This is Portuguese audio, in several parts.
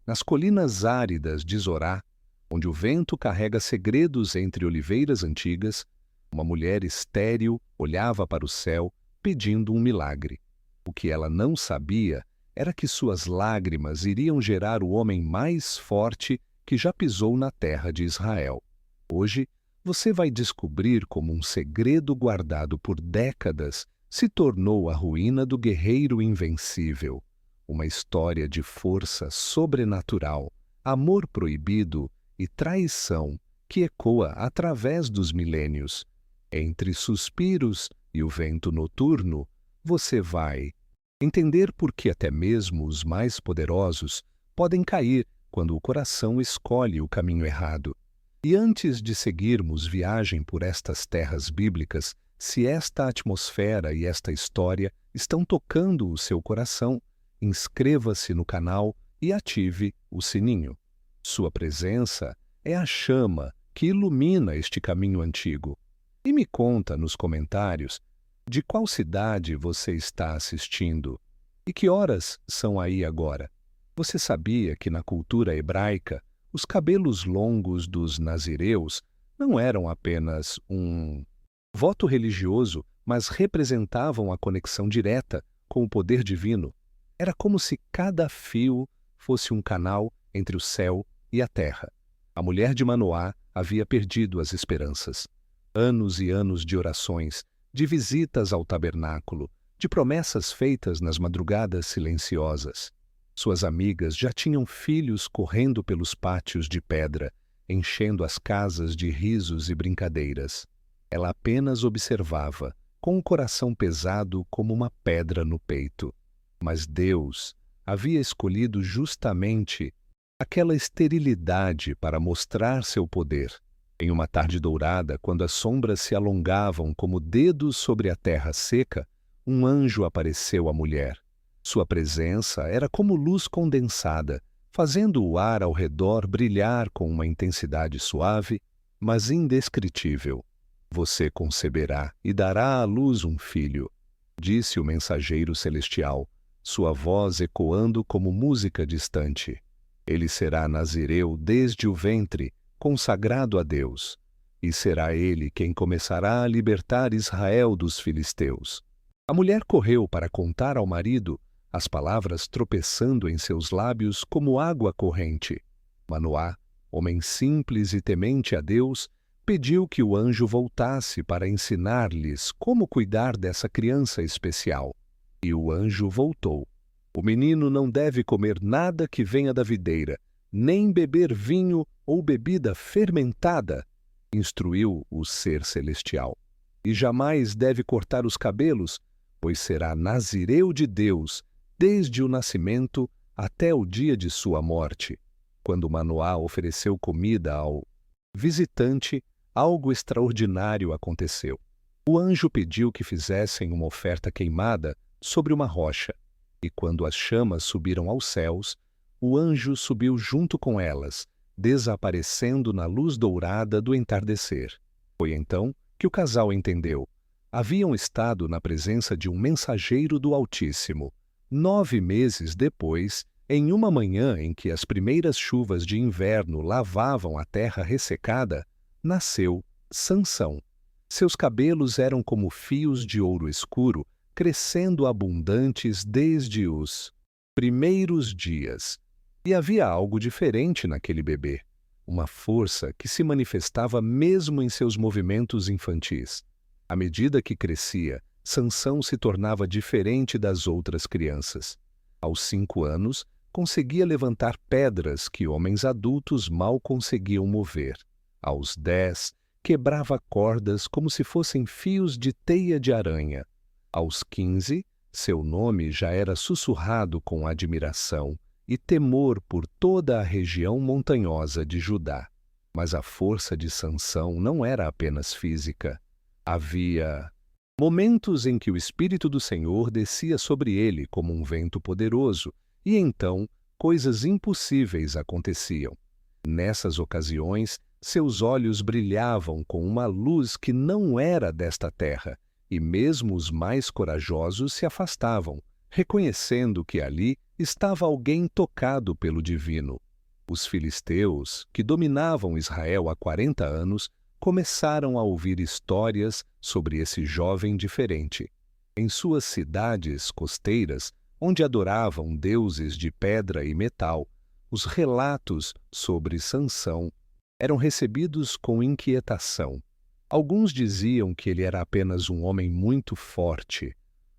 nas colinas áridas de Zorá, onde o vento carrega segredos entre oliveiras antigas, uma mulher estéril olhava para o céu pedindo um milagre. O que ela não sabia era que suas lágrimas iriam gerar o homem mais forte que já pisou na terra de Israel. Hoje, você vai descobrir como um segredo guardado por décadas se tornou a ruína do guerreiro invencível. Uma história de força sobrenatural, amor proibido e traição que ecoa através dos milênios. Entre suspiros e o vento noturno, você vai entender por que até mesmo os mais poderosos podem cair quando o coração escolhe o caminho errado. E antes de seguirmos viagem por estas terras bíblicas, se esta atmosfera e esta história estão tocando o seu coração, inscreva-se no canal e ative o sininho. Sua presença é a chama que ilumina este caminho antigo. E me conta nos comentários de qual cidade você está assistindo e que horas são aí agora. Você sabia que na cultura hebraica os cabelos longos dos nazireus não eram apenas um voto religioso, mas representavam a conexão direta com o poder divino? Era como se cada fio fosse um canal entre o céu e a terra. A mulher de Manoá havia perdido as esperanças. Anos e anos de orações, de visitas ao tabernáculo, de promessas feitas nas madrugadas silenciosas. Suas amigas já tinham filhos correndo pelos pátios de pedra, enchendo as casas de risos e brincadeiras. Ela apenas observava, com o coração pesado como uma pedra no peito. Mas Deus havia escolhido justamente aquela esterilidade para mostrar seu poder. Em uma tarde dourada, quando as sombras se alongavam como dedos sobre a terra seca, um anjo apareceu à mulher. Sua presença era como luz condensada, fazendo o ar ao redor brilhar com uma intensidade suave, mas indescritível. Você conceberá e dará à luz um filho, disse o mensageiro celestial, sua voz ecoando como música distante. Ele será nazireu desde o ventre, consagrado a Deus, e será ele quem começará a libertar Israel dos filisteus. A mulher correu para contar ao marido, as palavras tropeçando em seus lábios como água corrente. Manoá, homem simples e temente a Deus, pediu que o anjo voltasse para ensinar-lhes como cuidar dessa criança especial. E o anjo voltou. O menino não deve comer nada que venha da videira, nem beber vinho ou bebida fermentada, instruiu o ser celestial. E jamais deve cortar os cabelos, pois será nazireu de Deus desde o nascimento até o dia de sua morte. Quando Manoá ofereceu comida ao visitante, algo extraordinário aconteceu. O anjo pediu que fizessem uma oferta queimada sobre uma rocha, e quando as chamas subiram aos céus, o anjo subiu junto com elas, desaparecendo na luz dourada do entardecer. Foi então que o casal entendeu. Haviam estado na presença de um mensageiro do Altíssimo. 9 meses depois, em uma manhã em que as primeiras chuvas de inverno lavavam a terra ressecada, nasceu Sansão. Seus cabelos eram como fios de ouro escuro, crescendo abundantes desde os primeiros dias. E havia algo diferente naquele bebê, uma força que se manifestava mesmo em seus movimentos infantis. À medida que crescia, Sansão se tornava diferente das outras crianças. Aos 5 anos, conseguia levantar pedras que homens adultos mal conseguiam mover. Aos 10, quebrava cordas como se fossem fios de teia de aranha. Aos 15, seu nome já era sussurrado com admiração e temor por toda a região montanhosa de Judá. Mas a força de Sansão não era apenas física. Havia momentos em que o Espírito do Senhor descia sobre ele como um vento poderoso, e então coisas impossíveis aconteciam. Nessas ocasiões, seus olhos brilhavam com uma luz que não era desta terra, e mesmo os mais corajosos se afastavam, reconhecendo que ali estava alguém tocado pelo divino. Os filisteus, que dominavam Israel há 40 anos, começaram a ouvir histórias sobre esse jovem diferente. Em suas cidades costeiras, onde adoravam deuses de pedra e metal, os relatos sobre Sansão eram recebidos com inquietação. Alguns diziam que ele era apenas um homem muito forte.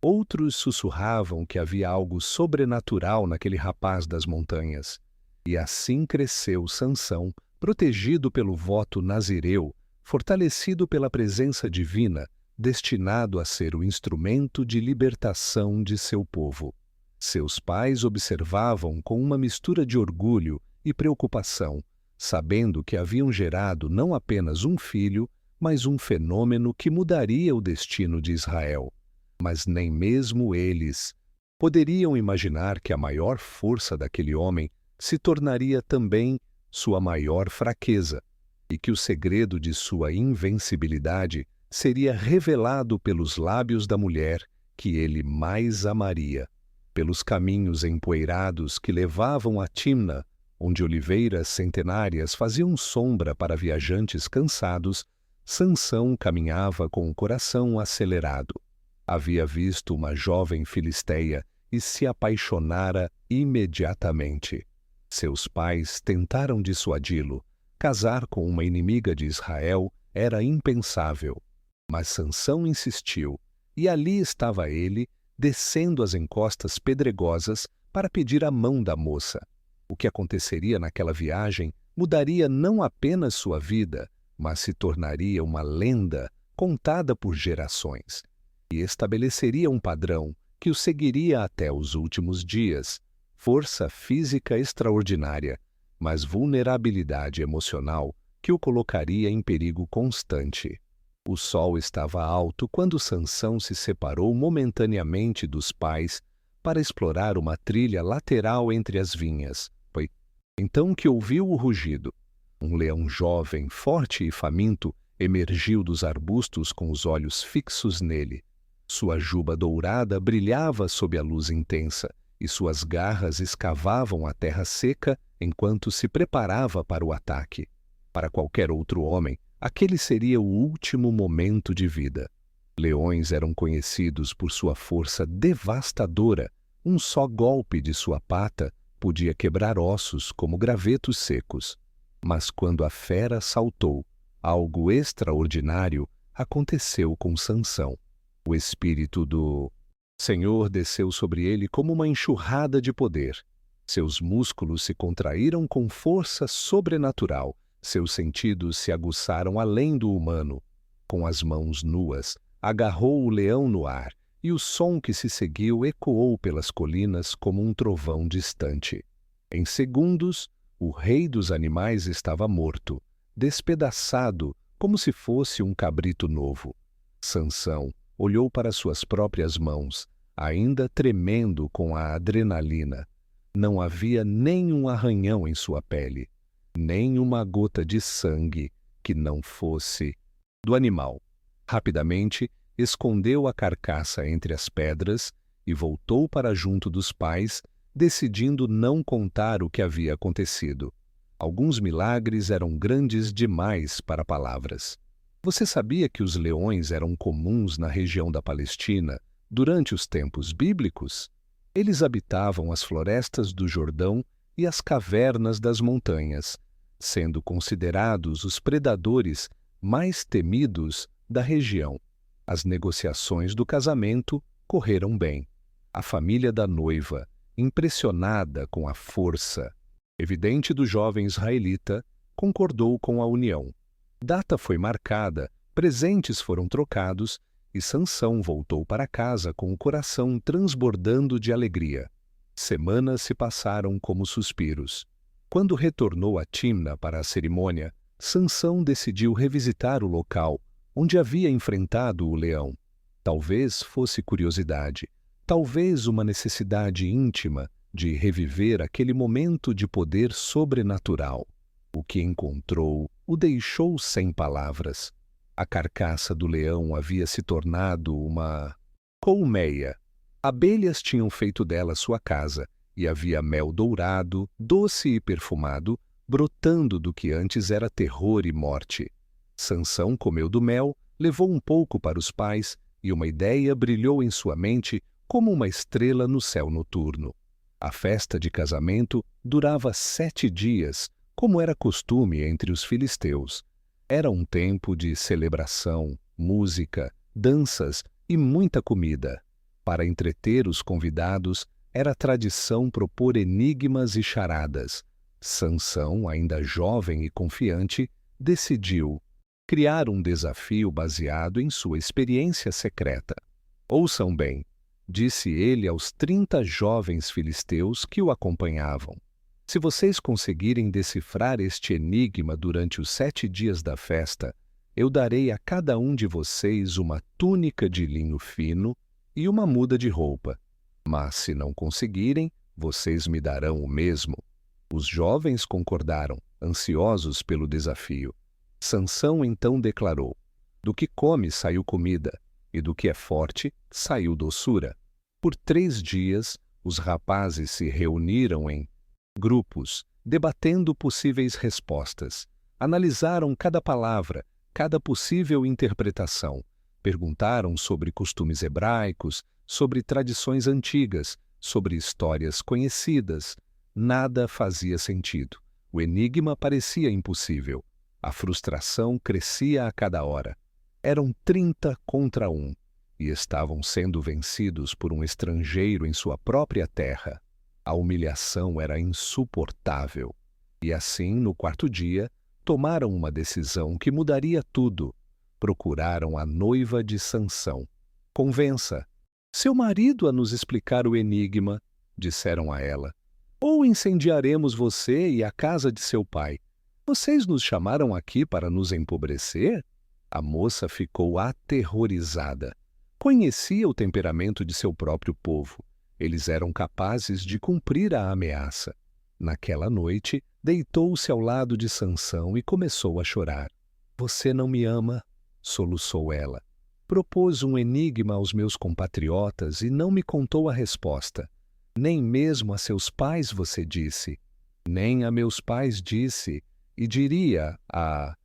Outros sussurravam que havia algo sobrenatural naquele rapaz das montanhas. E assim cresceu Sansão, protegido pelo voto nazireu, fortalecido pela presença divina, destinado a ser o instrumento de libertação de seu povo. Seus pais observavam com uma mistura de orgulho e preocupação, sabendo que haviam gerado não apenas um filho, mas um fenômeno que mudaria o destino de Israel. Mas nem mesmo eles poderiam imaginar que a maior força daquele homem se tornaria também sua maior fraqueza, e que o segredo de sua invencibilidade seria revelado pelos lábios da mulher que ele mais amaria. Pelos caminhos empoeirados que levavam a Timna, onde oliveiras centenárias faziam sombra para viajantes cansados, Sansão caminhava com o coração acelerado. Havia visto uma jovem filisteia e se apaixonara imediatamente. Seus pais tentaram dissuadi-lo. Casar com uma inimiga de Israel era impensável. Mas Sansão insistiu, e ali estava ele, descendo as encostas pedregosas para pedir a mão da moça. O que aconteceria naquela viagem mudaria não apenas sua vida, mas se tornaria uma lenda contada por gerações, e estabeleceria um padrão que o seguiria até os últimos dias. Força física extraordinária, mas vulnerabilidade emocional que o colocaria em perigo constante. O sol estava alto quando Sansão se separou momentaneamente dos pais para explorar uma trilha lateral entre as vinhas. Foi então que ouviu o rugido. Um leão jovem, forte e faminto, emergiu dos arbustos com os olhos fixos nele. Sua juba dourada brilhava sob a luz intensa, e suas garras escavavam a terra seca enquanto se preparava para o ataque. Para qualquer outro homem, aquele seria o último momento de vida. Leões eram conhecidos por sua força devastadora. Um só golpe de sua pata podia quebrar ossos como gravetos secos. Mas quando a fera saltou, algo extraordinário aconteceu com Sansão. O espírito do Senhor desceu sobre ele como uma enxurrada de poder. Seus músculos se contraíram com força sobrenatural. Seus sentidos se aguçaram além do humano. Com as mãos nuas, agarrou o leão no ar, e o som que se seguiu ecoou pelas colinas como um trovão distante. Em segundos, o rei dos animais estava morto, despedaçado como se fosse um cabrito novo. Sansão olhou para suas próprias mãos, ainda tremendo com a adrenalina. Não havia nem um arranhão em sua pele, nem uma gota de sangue que não fosse do animal. Rapidamente, escondeu a carcaça entre as pedras e voltou para junto dos pais, decidindo não contar o que havia acontecido. Alguns milagres eram grandes demais para palavras. Você sabia que os leões eram comuns na região da Palestina durante os tempos bíblicos? Eles habitavam as florestas do Jordão e as cavernas das montanhas, sendo considerados os predadores mais temidos da região. As negociações do casamento correram bem. A família da noiva, impressionada com a força evidente do jovem israelita, concordou com a união. Data foi marcada, presentes foram trocados e Sansão voltou para casa com o coração transbordando de alegria. Semanas se passaram como suspiros. Quando retornou a Timna para a cerimônia, Sansão decidiu revisitar o local onde havia enfrentado o leão. Talvez fosse curiosidade, talvez uma necessidade íntima de reviver aquele momento de poder sobrenatural. O que encontrou o deixou sem palavras. A carcaça do leão havia se tornado uma colmeia. Abelhas tinham feito dela sua casa, e havia mel dourado, doce e perfumado, brotando do que antes era terror e morte. Sansão comeu do mel, levou um pouco para os pais, e uma ideia brilhou em sua mente como uma estrela no céu noturno. A festa de casamento durava 7 dias, como era costume entre os filisteus. Era um tempo de celebração, música, danças e muita comida. Para entreter os convidados, era tradição propor enigmas e charadas. Sansão, ainda jovem e confiante, decidiu criar um desafio baseado em sua experiência secreta. Ouçam bem, disse ele aos 30 jovens filisteus que o acompanhavam. Se vocês conseguirem decifrar este enigma durante os 7 dias da festa, eu darei a cada um de vocês uma túnica de linho fino e uma muda de roupa. Mas se não conseguirem, vocês me darão o mesmo. Os jovens concordaram, ansiosos pelo desafio. Sansão então declarou: do que come saiu comida, e do que é forte saiu doçura. Por 3 dias, os rapazes se reuniram em grupos, debatendo possíveis respostas. Analisaram cada palavra, cada possível interpretação. Perguntaram sobre costumes hebraicos, sobre tradições antigas, sobre histórias conhecidas. Nada fazia sentido. O enigma parecia impossível. A frustração crescia a cada hora. Eram 30 contra 1 e estavam sendo vencidos por um estrangeiro em sua própria terra. A humilhação era insuportável. E assim, no 4º dia, tomaram uma decisão que mudaria tudo. Procuraram a noiva de Sansão. Convença seu marido a nos explicar o enigma, disseram a ela, ou incendiaremos você e a casa de seu pai. Vocês nos chamaram aqui para nos empobrecer? A moça ficou aterrorizada. Conhecia o temperamento de seu próprio povo. Eles eram capazes de cumprir a ameaça. Naquela noite, deitou-se ao lado de Sansão e começou a chorar. Você não me ama, soluçou ela. Propôs um enigma aos meus compatriotas e não me contou a resposta. Nem mesmo a seus pais você disse. Nem a meus pais disse, e diria a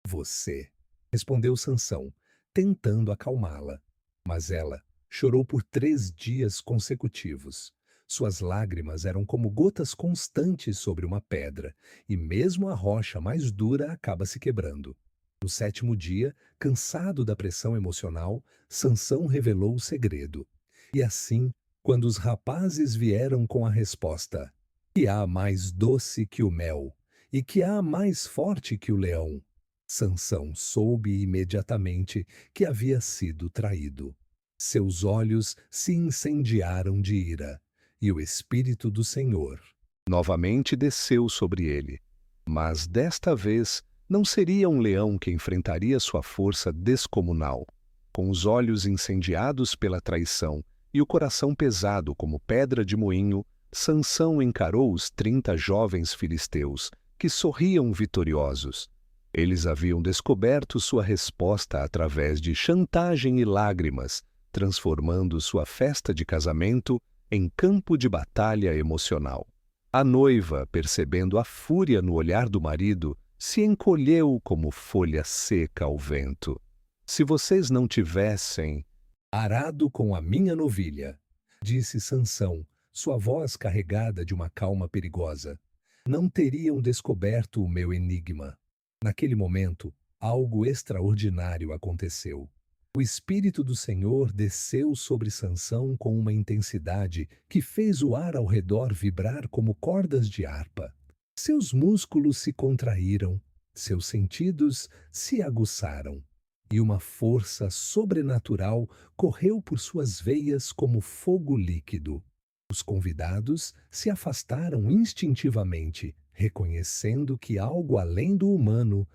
você, respondeu Sansão, tentando acalmá-la. Mas ela chorou por 3 dias consecutivos. Suas lágrimas eram como gotas constantes sobre uma pedra, e mesmo a rocha mais dura acaba se quebrando. No 7º dia, cansado da pressão emocional, Sansão revelou o segredo. E assim, quando os rapazes vieram com a resposta, que há mais doce que o mel, e que há mais forte que o leão, Sansão soube imediatamente que havia sido traído. Seus olhos se incendiaram de ira, e o Espírito do Senhor novamente desceu sobre ele. Mas desta vez não seria um leão que enfrentaria sua força descomunal. Com os olhos incendiados pela traição e o coração pesado como pedra de moinho, Sansão encarou os 30 jovens filisteus, que sorriam vitoriosos. Eles haviam descoberto sua resposta através de chantagem e lágrimas, transformando sua festa de casamento em campo de batalha emocional. A noiva, percebendo a fúria no olhar do marido, se encolheu como folha seca ao vento. Se vocês não tivessem arado com a minha novilha, disse Sansão, sua voz carregada de uma calma perigosa, não teriam descoberto o meu enigma. Naquele momento, algo extraordinário aconteceu. O Espírito do Senhor desceu sobre Sansão com uma intensidade que fez o ar ao redor vibrar como cordas de harpa. Seus músculos se contraíram, seus sentidos se aguçaram, e uma força sobrenatural correu por suas veias como fogo líquido. Os convidados se afastaram instintivamente, reconhecendo que algo além do humano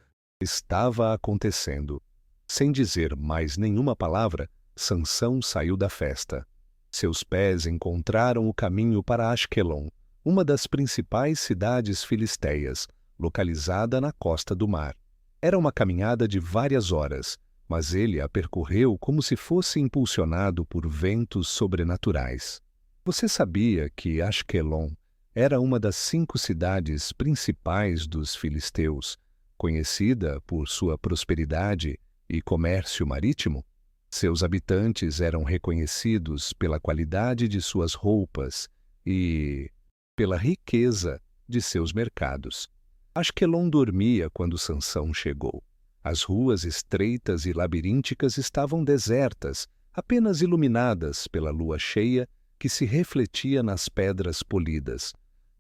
estava acontecendo. Sem dizer mais nenhuma palavra, Sansão saiu da festa. Seus pés encontraram o caminho para Asquelon, uma das principais cidades filisteias, localizada na costa do mar. Era uma caminhada de várias horas, mas ele a percorreu como se fosse impulsionado por ventos sobrenaturais. Você sabia que Asquelon era uma das 5 cidades principais dos filisteus, conhecida por sua prosperidade e comércio marítimo? Seus habitantes eram reconhecidos pela qualidade de suas roupas e pela riqueza de seus mercados. Asquelon dormia quando Sansão chegou. As ruas estreitas e labirínticas estavam desertas, apenas iluminadas pela lua cheia que se refletia nas pedras polidas.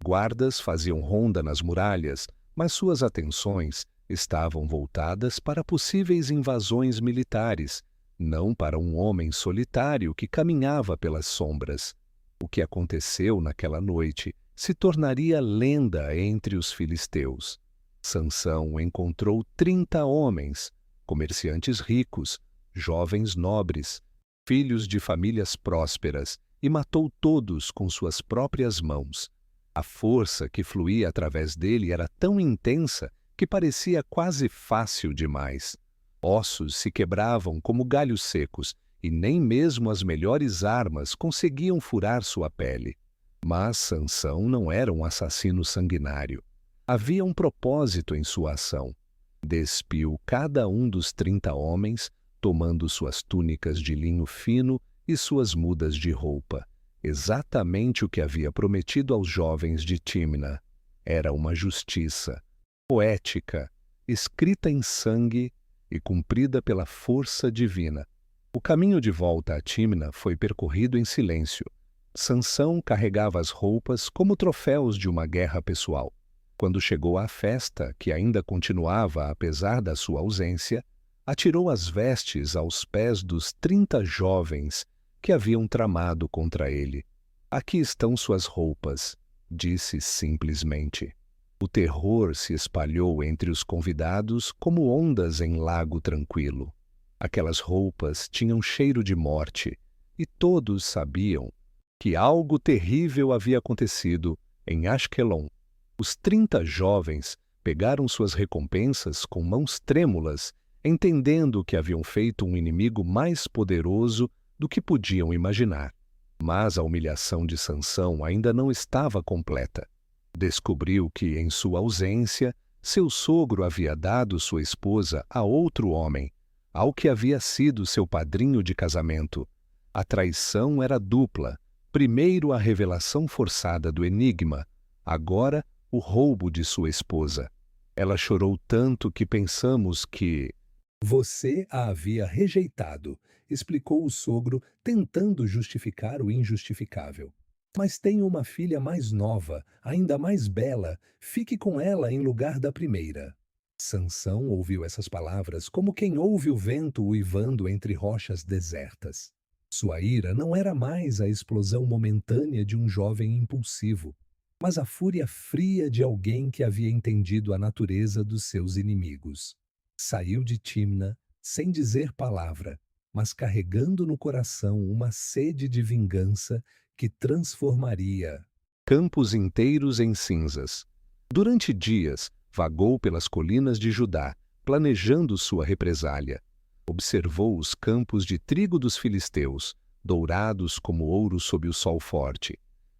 Guardas faziam ronda nas muralhas, mas suas atenções estavam voltadas para possíveis invasões militares, não para um homem solitário que caminhava pelas sombras. O que aconteceu naquela noite se tornaria lenda entre os filisteus. Sansão encontrou 30 homens, comerciantes ricos, jovens nobres, filhos de famílias prósperas, e matou todos com suas próprias mãos. A força que fluía através dele era tão intensa que parecia quase fácil demais. Ossos se quebravam como galhos secos, e nem mesmo as melhores armas conseguiam furar sua pele. Mas Sansão não era um assassino sanguinário. Havia um propósito em sua ação. Despiu cada um dos 30 homens, tomando suas túnicas de linho fino e suas mudas de roupa. Exatamente o que havia prometido aos jovens de Tímna. Era uma justiça poética, escrita em sangue e cumprida pela força divina. O caminho de volta a Tímna foi percorrido em silêncio. Sansão carregava as roupas como troféus de uma guerra pessoal. Quando chegou à festa, que ainda continuava apesar da sua ausência, atirou as vestes aos pés dos 30 jovens que haviam tramado contra ele. Aqui estão suas roupas, disse simplesmente. O terror se espalhou entre os convidados como ondas em lago tranquilo. Aquelas roupas tinham cheiro de morte, e todos sabiam que algo terrível havia acontecido em Asquelon. Os 30 jovens pegaram suas recompensas com mãos trêmulas, entendendo que haviam feito um inimigo mais poderoso do que podiam imaginar. Mas a humilhação de Sansão ainda não estava completa. Descobriu que, em sua ausência, seu sogro havia dado sua esposa a outro homem, ao que havia sido seu padrinho de casamento. A traição era dupla. Primeiro a revelação forçada do enigma, agora o roubo de sua esposa. Ela chorou tanto que pensamos que você a havia rejeitado, explicou o sogro, tentando justificar o injustificável. Mas tenho uma filha mais nova, ainda mais bela. Fique com ela em lugar da primeira. Sansão ouviu essas palavras como quem ouve o vento uivando entre rochas desertas. Sua ira não era mais a explosão momentânea de um jovem impulsivo, mas a fúria fria de alguém que havia entendido a natureza dos seus inimigos. Saiu de Tímna sem dizer palavra, mas carregando no coração uma sede de vingança que transformaria campos inteiros em cinzas. Durante dias, vagou pelas colinas de Judá, planejando sua represália. Observou os campos de trigo dos filisteus, dourados como ouro sob o sol forte.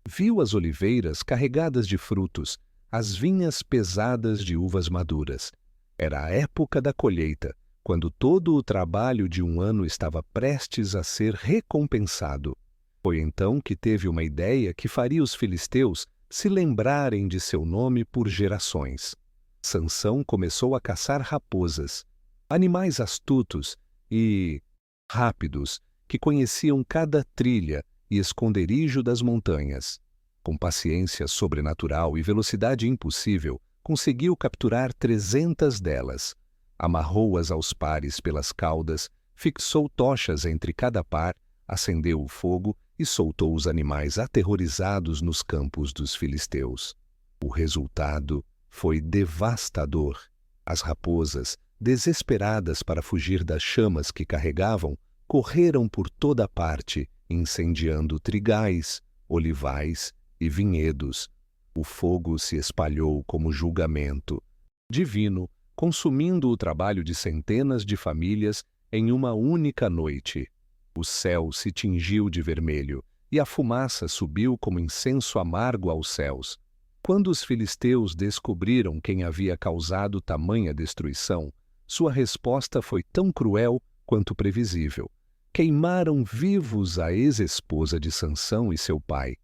Viu as oliveiras carregadas de frutos, as vinhas pesadas de uvas maduras. Era a época da colheita, quando todo o trabalho de um ano estava prestes a ser recompensado. Foi então que teve uma ideia que faria os filisteus se lembrarem de seu nome por gerações. Sansão começou a caçar raposas, animais astutos e rápidos que conheciam cada trilha e esconderijo das montanhas. Com paciência sobrenatural e velocidade impossível, conseguiu capturar 300 delas. Amarrou-as aos pares pelas caudas, fixou tochas entre cada par, acendeu o fogo e soltou os animais aterrorizados nos campos dos filisteus. O resultado foi devastador. As raposas, desesperadas para fugir das chamas que carregavam, correram por toda parte, incendiando trigais, olivais e vinhedos. O fogo se espalhou como julgamento divino, consumindo o trabalho de centenas de famílias em uma única noite. O céu se tingiu de vermelho, e a fumaça subiu como incenso amargo aos céus. Quando os filisteus descobriram quem havia causado tamanha destruição, sua resposta foi tão cruel quanto previsível. Queimaram vivos a ex-esposa de Sansão e seu pai.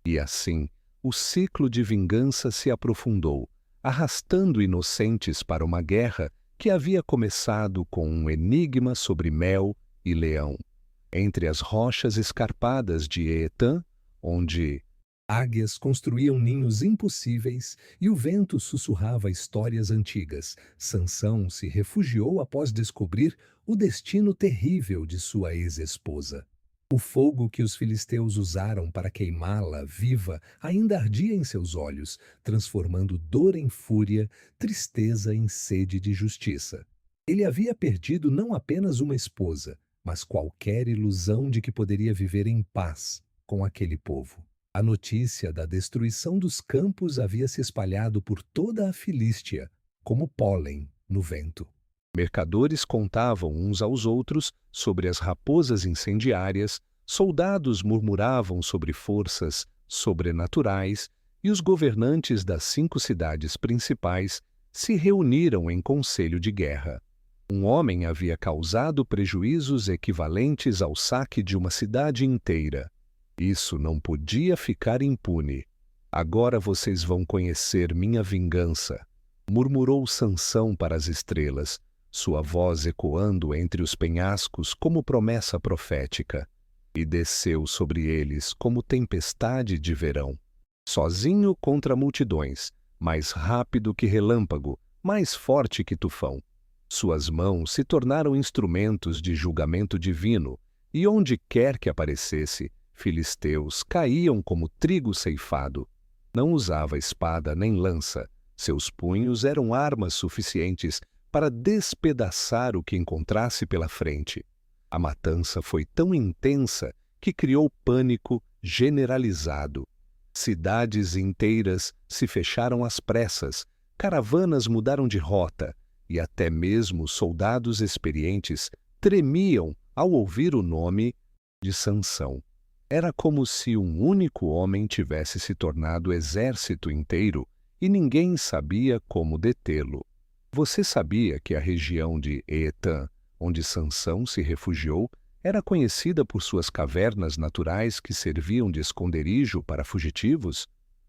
E assim, o ciclo de vingança se aprofundou, arrastando inocentes para uma guerra que havia começado com um enigma sobre mel e leão. Entre as rochas escarpadas de Eetã, onde águias construíam ninhos impossíveis e o vento sussurrava histórias antigas, Sansão se refugiou após descobrir o destino terrível de sua ex-esposa. O fogo que os filisteus usaram para queimá-la viva ainda ardia em seus olhos, transformando dor em fúria, tristeza em sede de justiça. Ele havia perdido não apenas uma esposa, mas qualquer ilusão de que poderia viver em paz com aquele povo. A notícia da destruição dos campos havia se espalhado por toda a Filístia, como pólen no vento. Mercadores contavam uns aos outros sobre as raposas incendiárias, soldados murmuravam sobre forças sobrenaturais e os governantes das 5 cidades principais se reuniram em conselho de guerra. Um homem havia causado prejuízos equivalentes ao saque de uma cidade inteira. Isso não podia ficar impune. Agora vocês vão conhecer minha vingança, murmurou Sansão para as estrelas, sua voz ecoando entre os penhascos como promessa profética, e desceu sobre eles como tempestade de verão. Sozinho contra multidões, mais rápido que relâmpago, mais forte que tufão. Suas mãos se tornaram instrumentos de julgamento divino, e onde quer que aparecesse, filisteus caíam como trigo ceifado. Não usava espada nem lança, seus punhos eram armas suficientes para despedaçar o que encontrasse pela frente. A matança foi tão intensa que criou pânico generalizado. Cidades inteiras se fecharam às pressas, caravanas mudaram de rota, e até mesmo soldados experientes tremiam ao ouvir o nome de Sansão. Era como se um único homem tivesse se tornado exército inteiro e ninguém sabia como detê-lo. Você sabia que a região de Eetã, onde Sansão se refugiou, era conhecida por suas cavernas naturais que serviam de esconderijo para fugitivos?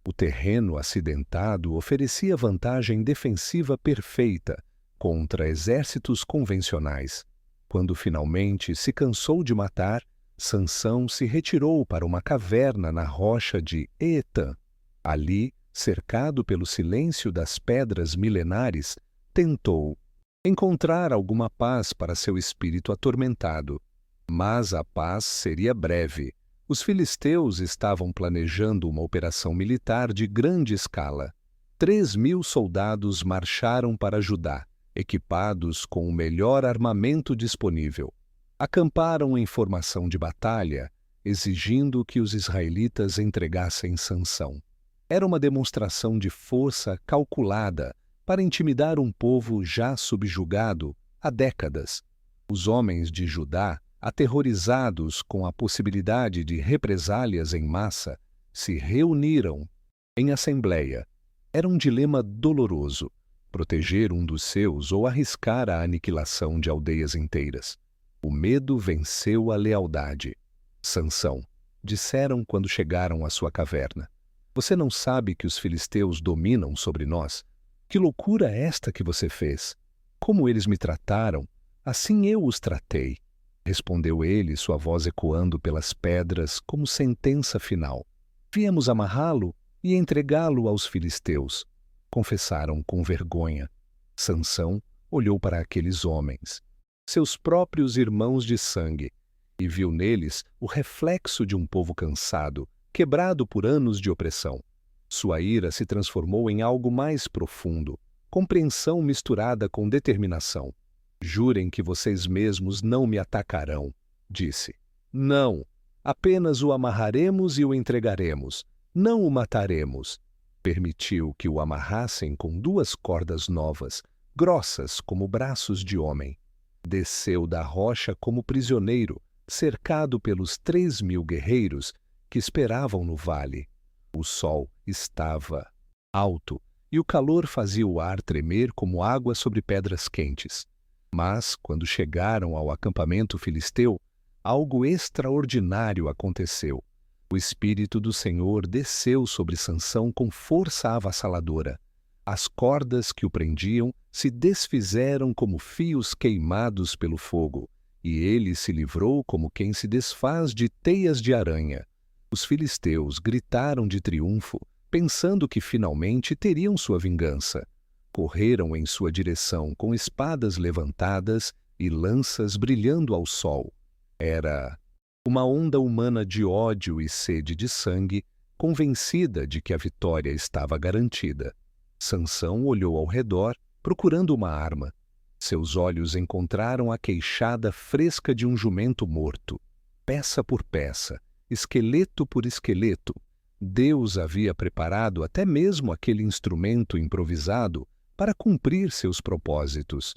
O terreno acidentado oferecia vantagem defensiva perfeita contra exércitos convencionais. Quando finalmente se cansou de matar, Sansão se retirou para uma caverna na rocha de Eetã. Ali, cercado pelo silêncio das pedras milenares, tentou encontrar alguma paz para seu espírito atormentado. Mas a paz seria breve. Os filisteus estavam planejando uma operação militar de grande escala. 3.000 soldados marcharam para Judá, equipados com o melhor armamento disponível. Acamparam em formação de batalha, exigindo que os israelitas entregassem Sansão. Era uma demonstração de força calculada para intimidar um povo já subjugado há décadas. Os homens de Judá, aterrorizados com a possibilidade de represálias em massa, se reuniram em assembleia. Era um dilema doloroso: proteger um dos seus ou arriscar a aniquilação de aldeias inteiras. O medo venceu a lealdade. Sansão, disseram quando chegaram à sua caverna, você não sabe que os filisteus dominam sobre nós? Que loucura é esta que você fez? Como eles me trataram, assim eu os tratei. Respondeu ele, sua voz ecoando pelas pedras como sentença final. Viemos amarrá-lo e entregá-lo aos filisteus. Confessaram com vergonha. Sansão olhou para aqueles homens, seus próprios irmãos de sangue, e viu neles o reflexo de um povo cansado, quebrado por anos de opressão. Sua ira se transformou em algo mais profundo, compreensão misturada com determinação. Jurem que vocês mesmos não me atacarão, disse. Não, apenas o amarraremos e o entregaremos, não o mataremos. Permitiu que o amarrassem com 2 cordas novas, grossas como braços de homem. Desceu da rocha como prisioneiro, cercado pelos 3.000 guerreiros que esperavam no vale. O sol estava alto e o calor fazia o ar tremer como água sobre pedras quentes. Mas, quando chegaram ao acampamento filisteu, algo extraordinário aconteceu. O Espírito do Senhor desceu sobre Sansão com força avassaladora. As cordas que o prendiam se desfizeram como fios queimados pelo fogo, e ele se livrou como quem se desfaz de teias de aranha. Os filisteus gritaram de triunfo, pensando que finalmente teriam sua vingança. Correram em sua direção com espadas levantadas e lanças brilhando ao sol. Era uma onda humana de ódio e sede de sangue, convencida de que a vitória estava garantida. Sansão olhou ao redor, procurando uma arma. Seus olhos encontraram a queixada fresca de um jumento morto. Peça por peça, esqueleto por esqueleto, Deus havia preparado até mesmo aquele instrumento improvisado para cumprir seus propósitos.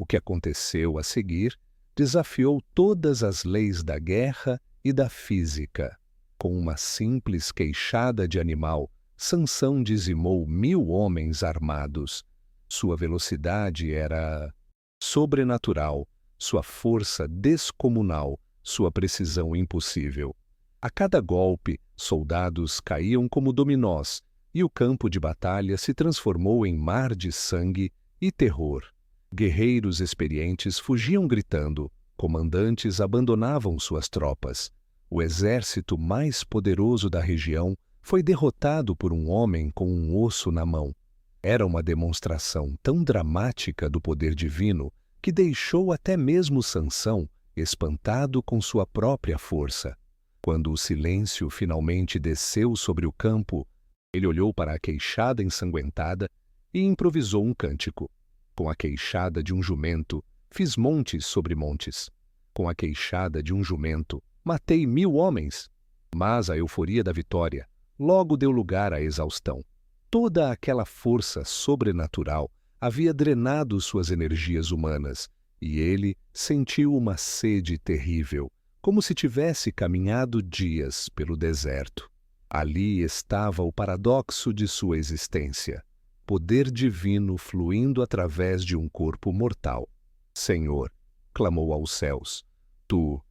O que aconteceu a seguir desafiou todas as leis da guerra e da física. Com uma simples queixada de animal, Sansão dizimou 1.000 homens armados. Sua velocidade era sobrenatural, sua força descomunal, sua precisão impossível. A cada golpe, soldados caíam como dominós, e o campo de batalha se transformou em mar de sangue e terror. Guerreiros experientes fugiam gritando, comandantes abandonavam suas tropas. O exército mais poderoso da região foi derrotado por um homem com um osso na mão. Era uma demonstração tão dramática do poder divino que deixou até mesmo Sansão espantado com sua própria força. Quando o silêncio finalmente desceu sobre o campo, ele olhou para a queixada ensanguentada e improvisou um cântico. Com a queixada de um jumento, fiz montes sobre montes. Com a queixada de um jumento, matei 1.000 homens. Mas a euforia da vitória logo deu lugar à exaustão. Toda aquela força sobrenatural havia drenado suas energias humanas, e ele sentiu uma sede terrível, como se tivesse caminhado dias pelo deserto. Ali estava o paradoxo de sua existência. Poder divino fluindo através de um corpo mortal. Senhor, clamou aos céus, tu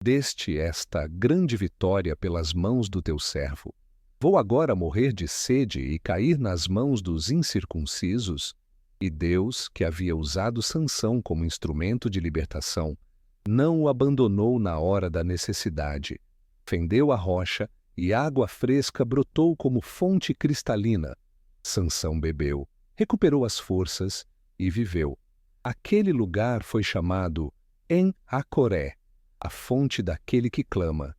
deste esta grande vitória pelas mãos do teu servo. Vou agora morrer de sede e cair nas mãos dos incircuncisos? E Deus, que havia usado Sansão como instrumento de libertação, não o abandonou na hora da necessidade. Fendeu a rocha e água fresca brotou como fonte cristalina. Sansão bebeu, recuperou as forças e viveu. Aquele lugar foi chamado En-Hacoré, a fonte daquele que clama.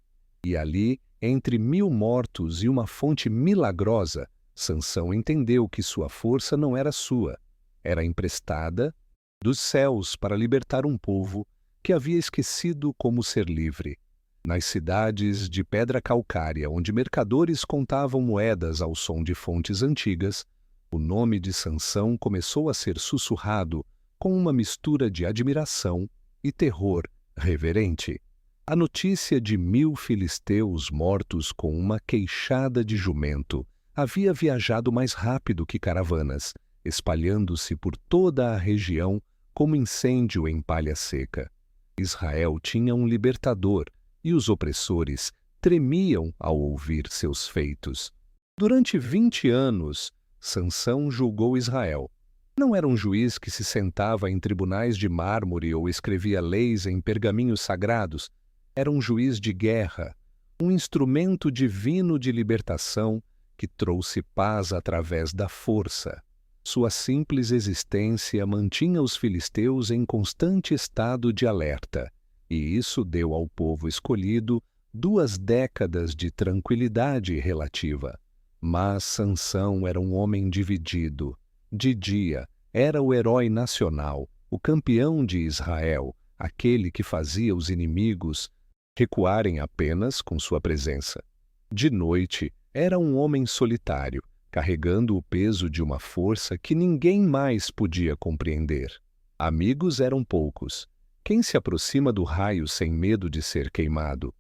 E ali, entre 1.000 mortos e uma fonte milagrosa, Sansão entendeu que sua força não era sua, era emprestada dos céus para libertar um povo que havia esquecido como ser livre. Nas cidades de pedra calcária, onde mercadores contavam moedas ao som de fontes antigas, o nome de Sansão começou a ser sussurrado com uma mistura de admiração e terror reverente. A notícia de 1.000 filisteus mortos com uma queixada de jumento havia viajado mais rápido que caravanas, espalhando-se por toda a região como incêndio em palha seca. Israel tinha um libertador, e os opressores tremiam ao ouvir seus feitos. Durante 20 anos, Sansão julgou Israel. Não era um juiz que se sentava em tribunais de mármore ou escrevia leis em pergaminhos sagrados. Era um juiz de guerra, um instrumento divino de libertação que trouxe paz através da força. Sua simples existência mantinha os filisteus em constante estado de alerta, e isso deu ao povo escolhido 2 décadas de tranquilidade relativa. Mas Sansão era um homem dividido. De dia, era o herói nacional, o campeão de Israel, aquele que fazia os inimigos recuarem apenas com sua presença. De noite, era um homem solitário, carregando o peso de uma força que ninguém mais podia compreender. Amigos eram poucos, Quem se aproxima do raio sem medo de ser queimado?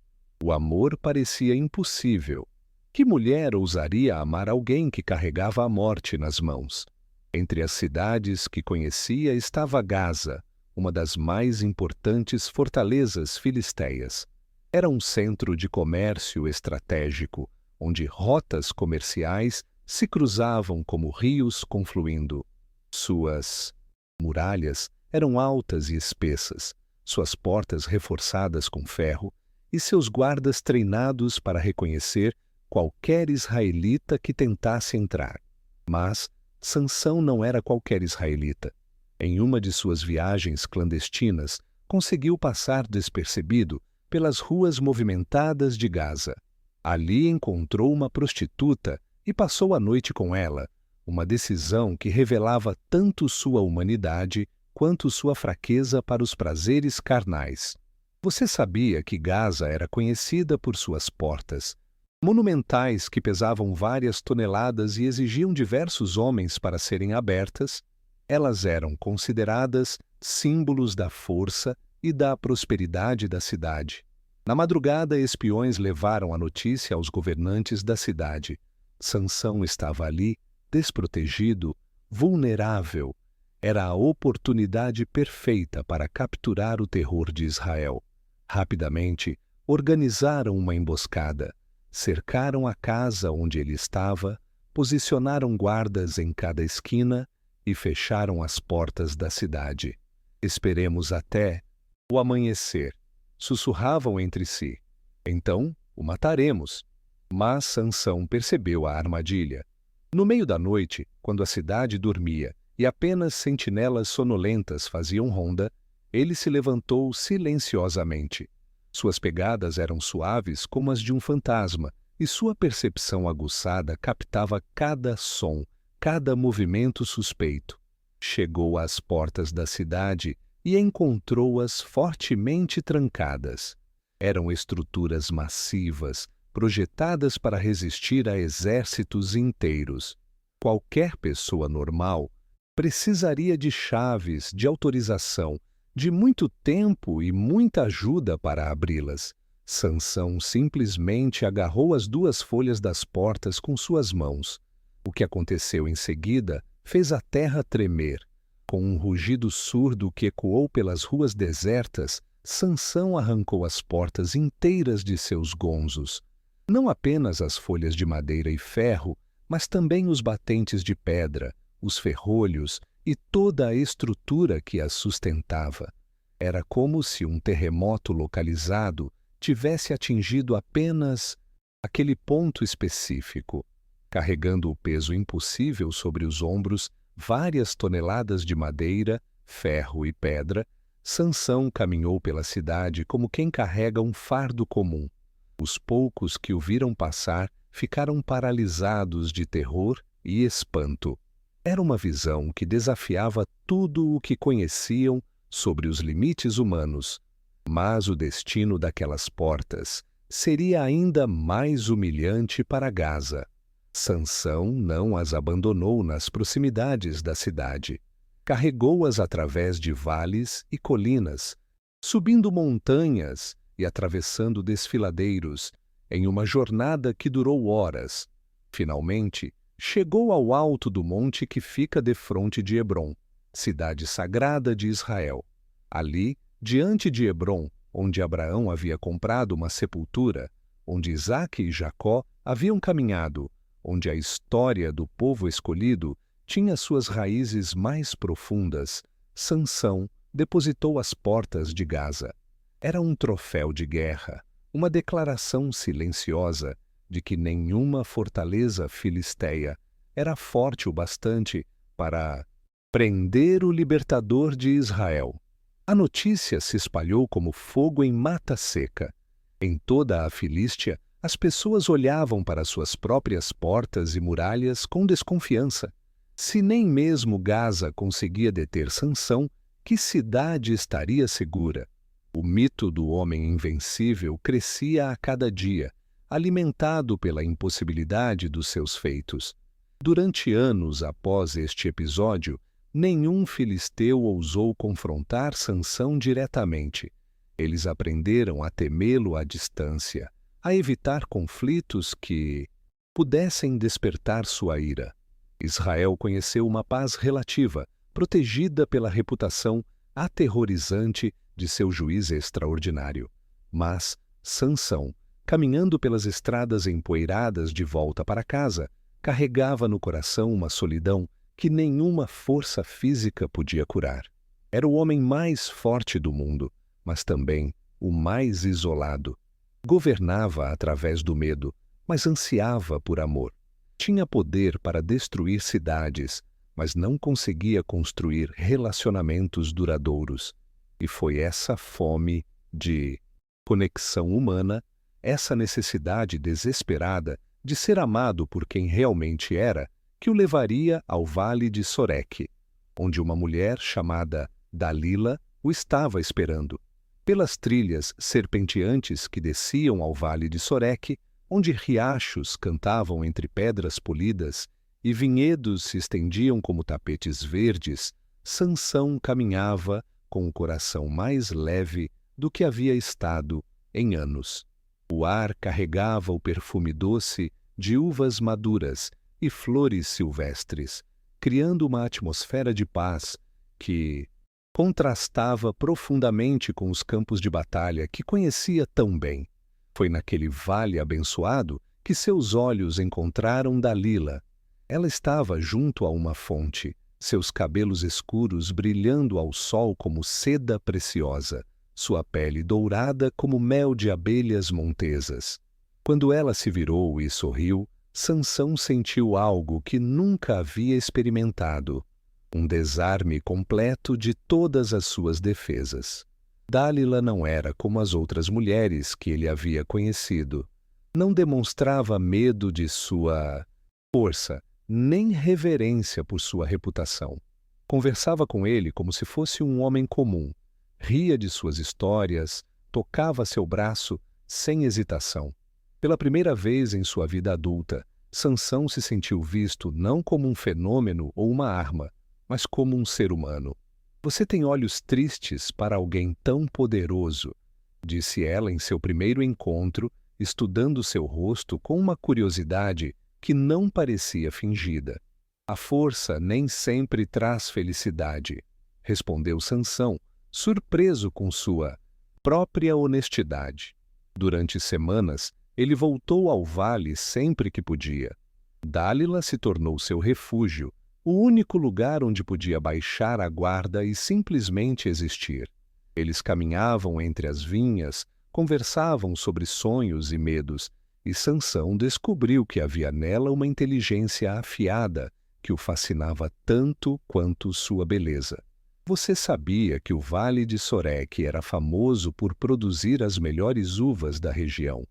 O amor parecia impossível. Que mulher ousaria amar alguém que carregava a morte nas mãos? Entre as cidades que conhecia estava Gaza, uma das mais importantes fortalezas filisteias. Era um centro de comércio estratégico, onde rotas comerciais se cruzavam como rios confluindo. Suas muralhas eram altas e espessas, suas portas reforçadas com ferro e seus guardas treinados para reconhecer qualquer israelita que tentasse entrar. Mas Sansão não era qualquer israelita. Em uma de suas viagens clandestinas, conseguiu passar despercebido pelas ruas movimentadas de Gaza. Ali encontrou uma prostituta e passou a noite com ela, uma decisão que revelava tanto sua humanidade quanto sua fraqueza para os prazeres carnais. Você sabia que Gaza era conhecida por suas portas, monumentais que pesavam várias toneladas e exigiam diversos homens para serem abertas? Elas eram consideradas símbolos da força e da prosperidade da cidade. Na madrugada, espiões levaram a notícia aos governantes da cidade. Sansão estava ali, desprotegido, vulnerável. Era a oportunidade perfeita para capturar o terror de Israel. Rapidamente, organizaram uma emboscada. Cercaram a casa onde ele estava, posicionaram guardas em cada esquina e fecharam as portas da cidade. Esperemos até o amanhecer, sussurravam entre si. Então o mataremos. Mas Sansão percebeu a armadilha. No meio da noite, quando a cidade dormia e apenas sentinelas sonolentas faziam ronda, ele se levantou silenciosamente. Suas pegadas eram suaves como as de um fantasma, e sua percepção aguçada captava cada som, cada movimento suspeito. Chegou às portas da cidade e encontrou-as fortemente trancadas. Eram estruturas massivas, projetadas para resistir a exércitos inteiros. Qualquer pessoa normal precisaria de chaves, de autorização, de muito tempo e muita ajuda para abri-las. Sansão simplesmente agarrou as duas folhas das portas com suas mãos. O que aconteceu em seguida fez a terra tremer. Com um rugido surdo que ecoou pelas ruas desertas, Sansão arrancou as portas inteiras de seus gonzos. Não apenas as folhas de madeira e ferro, mas também os batentes de pedra, os ferrolhos e toda a estrutura que as sustentava. Era como se um terremoto localizado tivesse atingido apenas aquele ponto específico. Carregando o peso impossível sobre os ombros, várias toneladas de madeira, ferro e pedra, Sansão caminhou pela cidade como quem carrega um fardo comum. Os poucos que o viram passar ficaram paralisados de terror e espanto. Era uma visão que desafiava tudo o que conheciam sobre os limites humanos. Mas o destino daquelas portas seria ainda mais humilhante para Gaza. Sansão não as abandonou nas proximidades da cidade. Carregou-as através de vales e colinas, subindo montanhas e atravessando desfiladeiros, em uma jornada que durou horas. Finalmente, chegou ao alto do monte que fica defronte de Hebrom, cidade sagrada de Israel. Ali, diante de Hebrom, onde Abraão havia comprado uma sepultura, onde Isaque e Jacó haviam caminhado, onde a história do povo escolhido tinha suas raízes mais profundas, Sansão depositou as portas de Gaza. Era um troféu de guerra, uma declaração silenciosa de que nenhuma fortaleza filisteia era forte o bastante para prender o libertador de Israel. A notícia se espalhou como fogo em mata seca. Em toda a Filístia, as pessoas olhavam para suas próprias portas e muralhas com desconfiança. Se nem mesmo Gaza conseguia deter Sansão, que cidade estaria segura? O mito do homem invencível crescia a cada dia, alimentado pela impossibilidade dos seus feitos. Durante anos após este episódio, nenhum filisteu ousou confrontar Sansão diretamente. Eles aprenderam a temê-lo à distância, a evitar conflitos que pudessem despertar sua ira. Israel conheceu uma paz relativa, protegida pela reputação aterrorizante de seu juiz extraordinário. Mas Sansão, caminhando pelas estradas empoeiradas de volta para casa, carregava no coração uma solidão que nenhuma força física podia curar. Era o homem mais forte do mundo, mas também o mais isolado. Governava através do medo, mas ansiava por amor. Tinha poder para destruir cidades, mas não conseguia construir relacionamentos duradouros. E foi essa fome de conexão humana, essa necessidade desesperada de ser amado por quem realmente era, que o levaria ao Vale de Sorek, onde uma mulher chamada Dalila o estava esperando. Pelas trilhas serpenteantes que desciam ao Vale de Sorek, onde riachos cantavam entre pedras polidas e vinhedos se estendiam como tapetes verdes, Sansão caminhava com o coração mais leve do que havia estado em anos. O ar carregava o perfume doce de uvas maduras e flores silvestres, criando uma atmosfera de paz que contrastava profundamente com os campos de batalha que conhecia tão bem. Foi naquele vale abençoado que seus olhos encontraram Dalila. Ela estava junto a uma fonte, seus cabelos escuros brilhando ao sol como seda preciosa, sua pele dourada como mel de abelhas montesas. Quando ela se virou e sorriu, Sansão sentiu algo que nunca havia experimentado, um desarme completo de todas as suas defesas. Dalila não era como as outras mulheres que ele havia conhecido. Não demonstrava medo de sua força, nem reverência por sua reputação. Conversava com ele como se fosse um homem comum. Ria de suas histórias, tocava seu braço sem hesitação. Pela primeira vez em sua vida adulta, Sansão se sentiu visto não como um fenômeno ou uma arma, mas como um ser humano. Você tem olhos tristes para alguém tão poderoso, disse ela em seu primeiro encontro, estudando seu rosto com uma curiosidade que não parecia fingida. A força nem sempre traz felicidade, respondeu Sansão, surpreso com sua própria honestidade. Durante semanas, ele voltou ao vale sempre que podia. Dalila se tornou seu refúgio, o único lugar onde podia baixar a guarda e simplesmente existir. Eles caminhavam entre as vinhas, conversavam sobre sonhos e medos, e Sansão descobriu que havia nela uma inteligência afiada que o fascinava tanto quanto sua beleza. Você sabia que o Vale de Sorek era famoso por produzir as melhores uvas da região?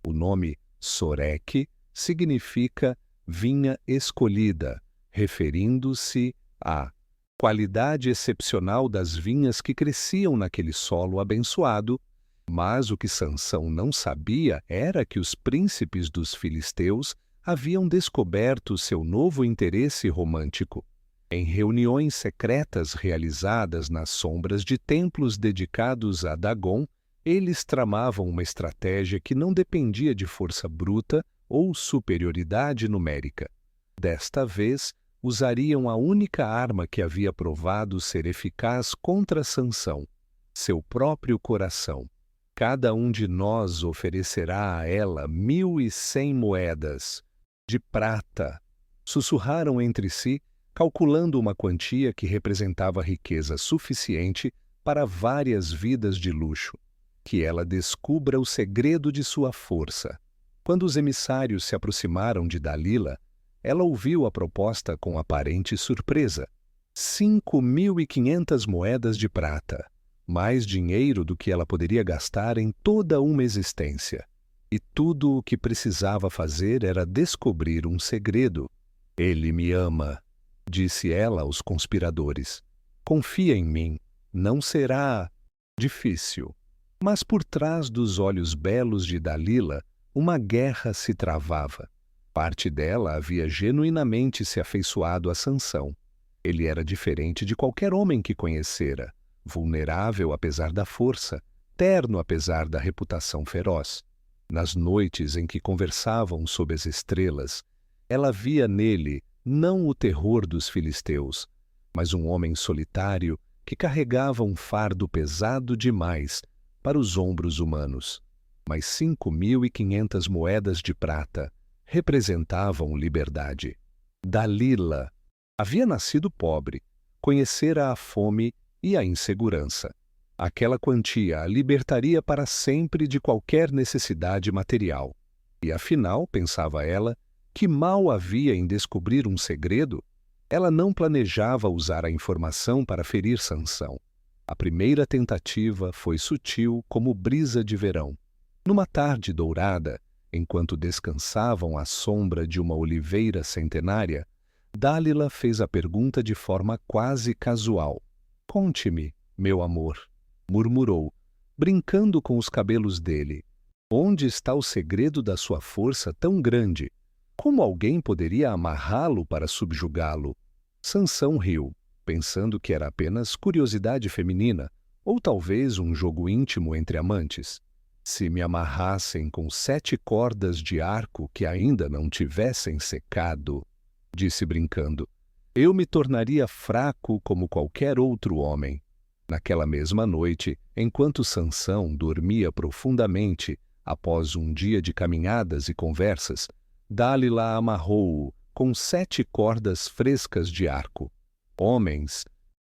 O nome Sorek significa vinha escolhida, referindo-se à qualidade excepcional das vinhas que cresciam naquele solo abençoado. Mas o que Sansão não sabia era que os príncipes dos filisteus haviam descoberto seu novo interesse romântico. Em reuniões secretas realizadas nas sombras de templos dedicados a Dagon, eles tramavam uma estratégia que não dependia de força bruta ou superioridade numérica. Desta vez, usariam a única arma que havia provado ser eficaz contra Sansão, seu próprio coração. Cada um de nós oferecerá a ela 1.100 moedas de prata. Sussurraram entre si, calculando uma quantia que representava riqueza suficiente para várias vidas de luxo. Que ela descubra o segredo de sua força. Quando os emissários se aproximaram de Dalila, ela ouviu a proposta com aparente surpresa. 5.500 moedas de prata. Mais dinheiro do que ela poderia gastar em toda uma existência. E tudo o que precisava fazer era descobrir um segredo. Ele me ama, disse ela aos conspiradores. Confia em mim, não será difícil. Mas por trás dos olhos belos de Dalila, uma guerra se travava. Parte dela havia genuinamente se afeiçoado a Sansão. Ele era diferente de qualquer homem que conhecera, vulnerável apesar da força, terno apesar da reputação feroz. Nas noites em que conversavam sob as estrelas, ela via nele não o terror dos filisteus, mas um homem solitário que carregava um fardo pesado demais para os ombros humanos. Mas 5.500 moedas de prata representavam liberdade. Dalila havia nascido pobre, conhecera a fome e a insegurança. Aquela quantia a libertaria para sempre de qualquer necessidade material. E afinal, pensava ela, que mal havia em descobrir um segredo? Ela não planejava usar a informação para ferir Sansão. A primeira tentativa foi sutil como brisa de verão. Numa tarde dourada, enquanto descansavam à sombra de uma oliveira centenária, Dálila fez a pergunta de forma quase casual. "Conte-me, meu amor", murmurou, brincando com os cabelos dele. "Onde está o segredo da sua força tão grande? Como alguém poderia amarrá-lo para subjugá-lo?" Sansão riu, pensando que era apenas curiosidade feminina, ou talvez um jogo íntimo entre amantes. "Se me amarrassem com 7 cordas de arco que ainda não tivessem secado", disse brincando, "eu me tornaria fraco como qualquer outro homem." Naquela mesma noite, enquanto Sansão dormia profundamente, após um dia de caminhadas e conversas, Dálila amarrou-o com 7 cordas frescas de arco. Homens,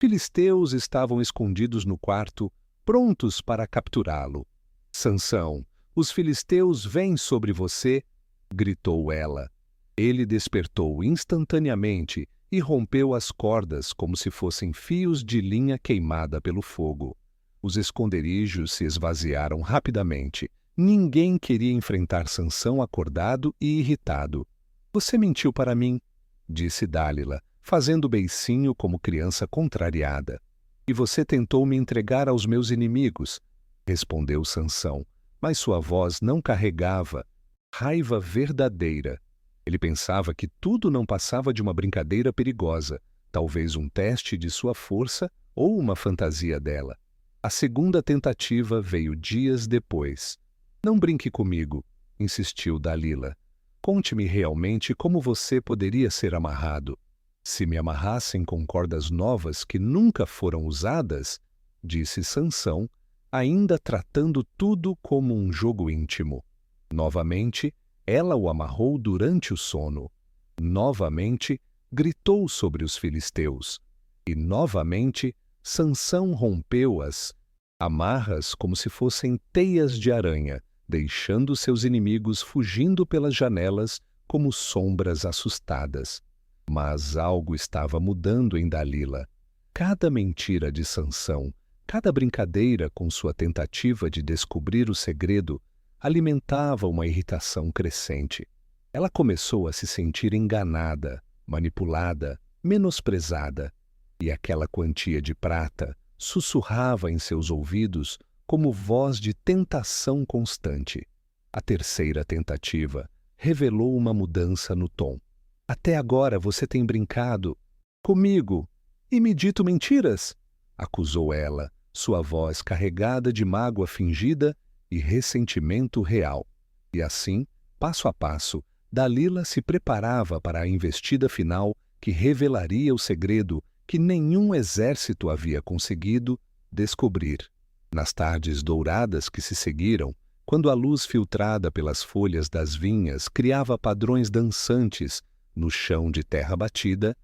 filisteus estavam escondidos no quarto, prontos para capturá-lo. "Sansão, os filisteus vêm sobre você", gritou ela. Ele despertou instantaneamente e rompeu as cordas como se fossem fios de linha queimada pelo fogo. Os esconderijos se esvaziaram rapidamente. Ninguém queria enfrentar Sansão acordado e irritado. "Você mentiu para mim", disse Dálila, fazendo beicinho como criança contrariada. "E você tentou me entregar aos meus inimigos", respondeu Sansão, mas sua voz não carregava raiva verdadeira. Ele pensava que tudo não passava de uma brincadeira perigosa, talvez um teste de sua força ou uma fantasia dela. A segunda tentativa veio dias depois. "Não brinque comigo", insistiu Dalila. "Conte-me realmente como você poderia ser amarrado." "Se me amarrassem com cordas novas que nunca foram usadas", disse Sansão, ainda tratando tudo como um jogo íntimo. Novamente, ela o amarrou durante o sono. Novamente, gritou sobre os filisteus. E novamente, Sansão rompeu as amarras como se fossem teias de aranha, deixando seus inimigos fugindo pelas janelas como sombras assustadas. Mas algo estava mudando em Dalila. Cada mentira de Sansão, cada brincadeira com sua tentativa de descobrir o segredo, alimentava uma irritação crescente. Ela começou a se sentir enganada, manipulada, menosprezada, e aquela quantia de prata sussurrava em seus ouvidos como voz de tentação constante. A terceira tentativa revelou uma mudança no tom. "Até agora você tem brincado comigo e me dito mentiras", acusou ela, sua voz carregada de mágoa fingida e ressentimento real. E assim, passo a passo, Dalila se preparava para a investida final que revelaria o segredo que nenhum exército havia conseguido descobrir. Nas tardes douradas que se seguiram, quando a luz filtrada pelas folhas das vinhas criava padrões dançantes no chão de terra batida,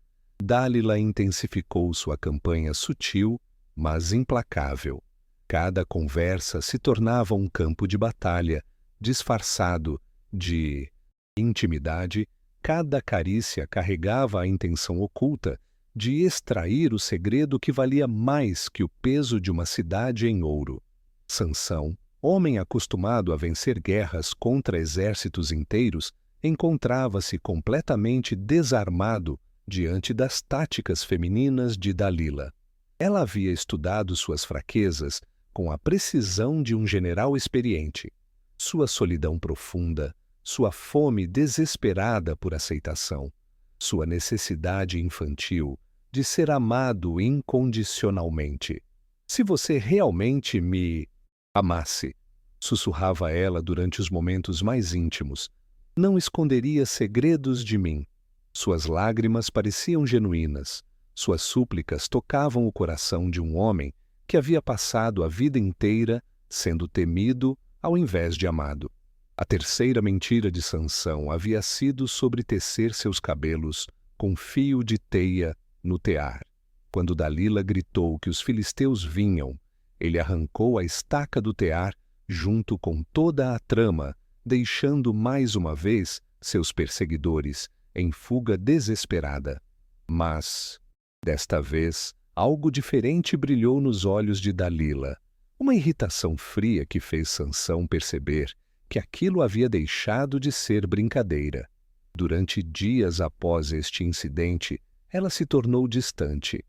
Dálila intensificou sua campanha sutil, mas implacável. Cada conversa se tornava um campo de batalha, disfarçado de intimidade. Cada carícia carregava a intenção oculta de extrair o segredo que valia mais que o peso de uma cidade em ouro. Sansão, homem acostumado a vencer guerras contra exércitos inteiros, encontrava-se completamente desarmado diante das táticas femininas de Dalila. Ela havia estudado suas fraquezas com a precisão de um general experiente. Sua solidão profunda, sua fome desesperada por aceitação, sua necessidade infantil, de ser amado incondicionalmente. Se você realmente me amasse, sussurrava ela durante os momentos mais íntimos, não esconderia segredos de mim. Suas lágrimas pareciam genuínas. Suas súplicas tocavam o coração de um homem que havia passado a vida inteira sendo temido ao invés de amado. A terceira mentira de Sansão havia sido sobre tecer seus cabelos com fio de teia no tear. Quando Dalila gritou que os filisteus vinham, ele arrancou a estaca do tear junto com toda a trama, deixando mais uma vez seus perseguidores em fuga desesperada. Mas, desta vez, algo diferente brilhou nos olhos de Dalila, uma irritação fria que fez Sansão perceber que aquilo havia deixado de ser brincadeira. Durante dias após este incidente, ela se tornou distante.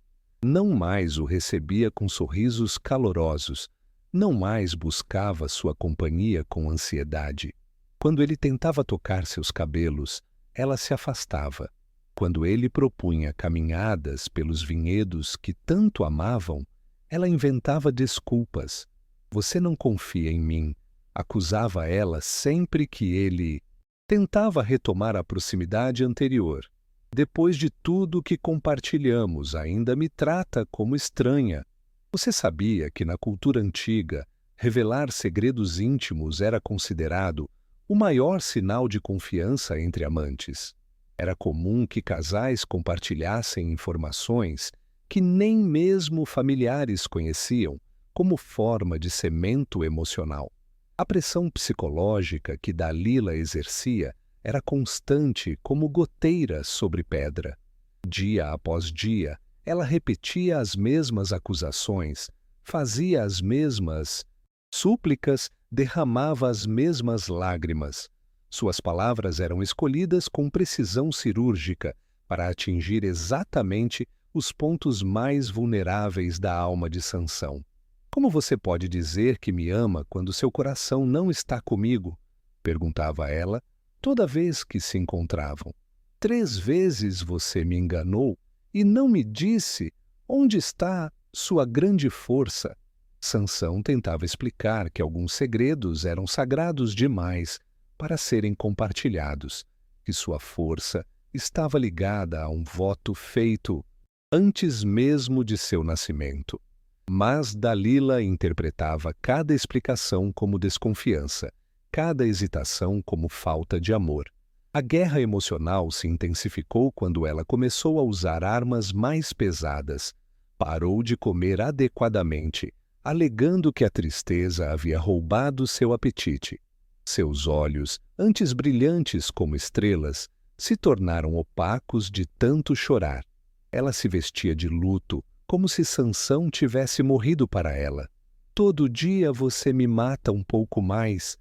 Não mais o recebia com sorrisos calorosos, não mais buscava sua companhia com ansiedade. Quando ele tentava tocar seus cabelos, ela se afastava. Quando ele propunha caminhadas pelos vinhedos que tanto amavam, ela inventava desculpas. Você não confia em mim, acusava ela sempre que ele tentava retomar a proximidade anterior. Depois de tudo que compartilhamos, ainda me trata como estranha. Você sabia que na cultura antiga, revelar segredos íntimos era considerado o maior sinal de confiança entre amantes? Era comum que casais compartilhassem informações que nem mesmo familiares conheciam, como forma de cimento emocional. A pressão psicológica que Dalila exercia era constante como goteira sobre pedra. Dia após dia, ela repetia as mesmas acusações, fazia as mesmas súplicas, derramava as mesmas lágrimas. Suas palavras eram escolhidas com precisão cirúrgica para atingir exatamente os pontos mais vulneráveis da alma de Sansão. Como você pode dizer que me ama quando seu coração não está comigo? Perguntava ela toda vez que se encontravam. 3 vezes você me enganou e não me disse onde está sua grande força. Sansão tentava explicar que alguns segredos eram sagrados demais para serem compartilhados, que sua força estava ligada a um voto feito antes mesmo de seu nascimento. Mas Dalila interpretava cada explicação como desconfiança, cada hesitação como falta de amor. A guerra emocional se intensificou quando ela começou a usar armas mais pesadas. Parou de comer adequadamente, alegando que a tristeza havia roubado seu apetite. Seus olhos, antes brilhantes como estrelas, se tornaram opacos de tanto chorar. Ela se vestia de luto, como se Sansão tivesse morrido para ela. Todo dia você me mata um pouco mais,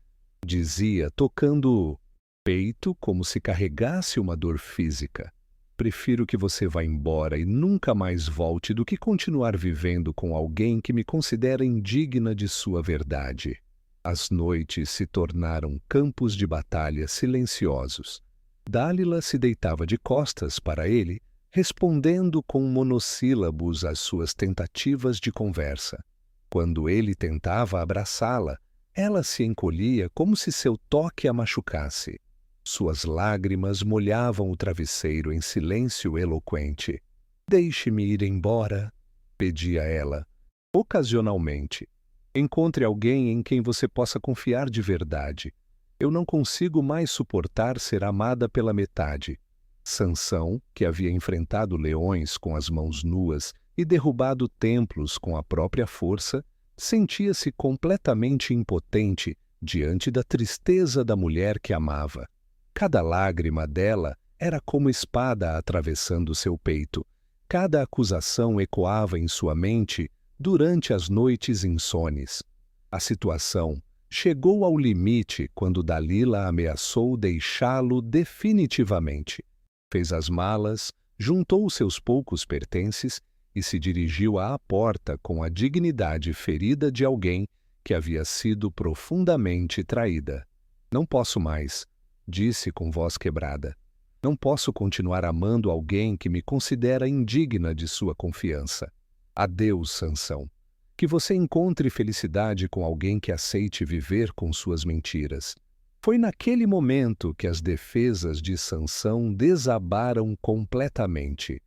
dizia, tocando o peito como se carregasse uma dor física. Prefiro que você vá embora e nunca mais volte do que continuar vivendo com alguém que me considera indigna de sua verdade. As noites se tornaram campos de batalha silenciosos. Dalila se deitava de costas para ele, respondendo com monossílabos às suas tentativas de conversa. Quando ele tentava abraçá-la, ela se encolhia como se seu toque a machucasse. Suas lágrimas molhavam o travesseiro em silêncio eloquente. Deixe-me ir embora, pedia ela, ocasionalmente. Encontre alguém em quem você possa confiar de verdade. Eu não consigo mais suportar ser amada pela metade. Sansão, que havia enfrentado leões com as mãos nuas e derrubado templos com a própria força, sentia-se completamente impotente diante da tristeza da mulher que amava. Cada lágrima dela era como espada atravessando seu peito. Cada acusação ecoava em sua mente durante as noites insones. A situação chegou ao limite quando Dalila ameaçou deixá-lo definitivamente. Fez as malas, juntou seus poucos pertences e se dirigiu à porta com a dignidade ferida de alguém que havia sido profundamente traída. Não posso mais, disse com voz quebrada. Não posso continuar amando alguém que me considera indigna de sua confiança. Adeus, Sansão. Que você encontre felicidade com alguém que aceite viver com suas mentiras. Foi naquele momento que as defesas de Sansão desabaram completamente.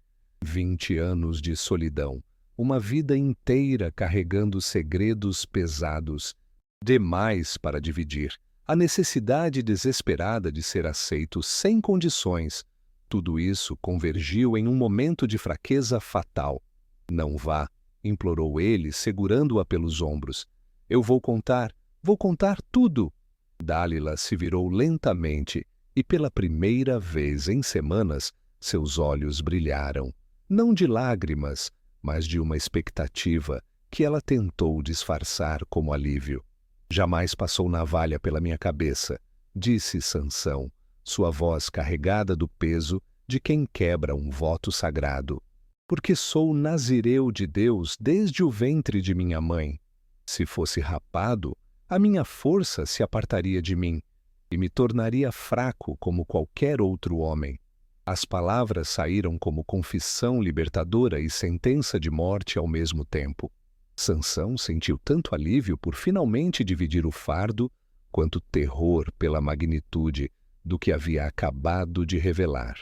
20 anos de solidão, uma vida inteira carregando segredos pesados, demais para dividir, a necessidade desesperada de ser aceito sem condições, tudo isso convergiu em um momento de fraqueza fatal. Não vá, implorou ele, segurando-a pelos ombros. Eu vou contar tudo. Dálila se virou lentamente e, pela primeira vez em semanas, seus olhos brilharam, não de lágrimas, mas de uma expectativa que ela tentou disfarçar como alívio. Jamais passou navalha pela minha cabeça, disse Sansão, sua voz carregada do peso de quem quebra um voto sagrado. Porque sou nazireu de Deus desde o ventre de minha mãe. Se fosse rapado, a minha força se apartaria de mim e me tornaria fraco como qualquer outro homem. As palavras saíram como confissão libertadora e sentença de morte ao mesmo tempo. Sansão sentiu tanto alívio por finalmente dividir o fardo, quanto terror pela magnitude do que havia acabado de revelar.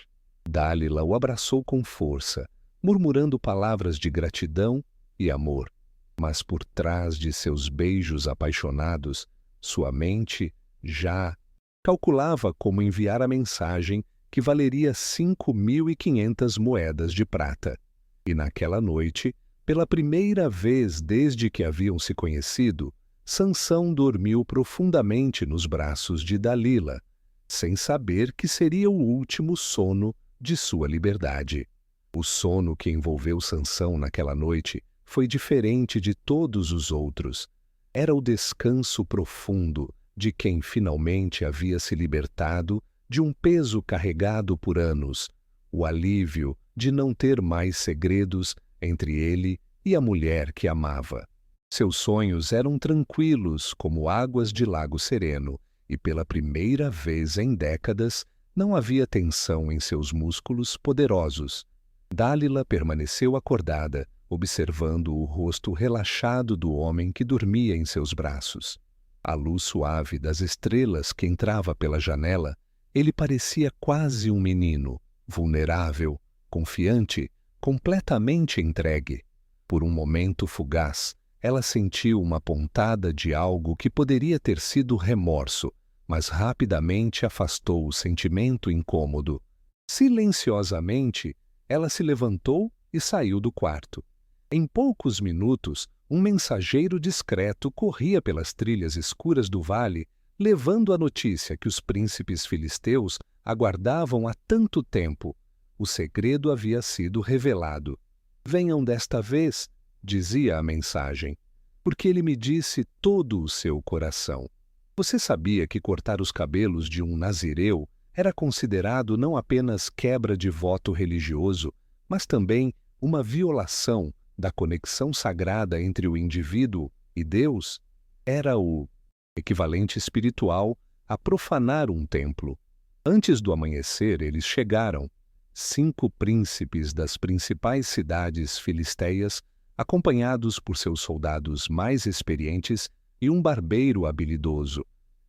Dálila o abraçou com força, murmurando palavras de gratidão e amor. Mas por trás de seus beijos apaixonados, sua mente já calculava como enviar a mensagem que valeria 5.500 moedas de prata. E naquela noite, pela primeira vez desde que haviam se conhecido, Sansão dormiu profundamente nos braços de Dalila, sem saber que seria o último sono de sua liberdade. O sono que envolveu Sansão naquela noite foi diferente de todos os outros. Era o descanso profundo de quem finalmente havia se libertado de um peso carregado por anos, o alívio de não ter mais segredos entre ele e a mulher que amava. Seus sonhos eram tranquilos como águas de lago sereno, e pela primeira vez em décadas não havia tensão em seus músculos poderosos. Dálila permaneceu acordada, observando o rosto relaxado do homem que dormia em seus braços. A luz suave das estrelas que entrava pela janela, ele parecia quase um menino, vulnerável, confiante, completamente entregue. Por um momento fugaz, ela sentiu uma pontada de algo que poderia ter sido remorso, mas rapidamente afastou o sentimento incômodo. Silenciosamente, ela se levantou e saiu do quarto. Em poucos minutos, um mensageiro discreto corria pelas trilhas escuras do vale, levando a notícia que os príncipes filisteus aguardavam há tanto tempo. O segredo havia sido revelado. Venham desta vez, dizia a mensagem, porque ele me disse todo o seu coração. Você sabia que cortar os cabelos de um nazireu era considerado não apenas quebra de voto religioso, mas também uma violação da conexão sagrada entre o indivíduo e Deus? Era o equivalente espiritual a profanar um templo. Antes do amanhecer, eles chegaram, 5 príncipes das principais cidades filisteias, acompanhados por seus soldados mais experientes e um barbeiro habilidoso.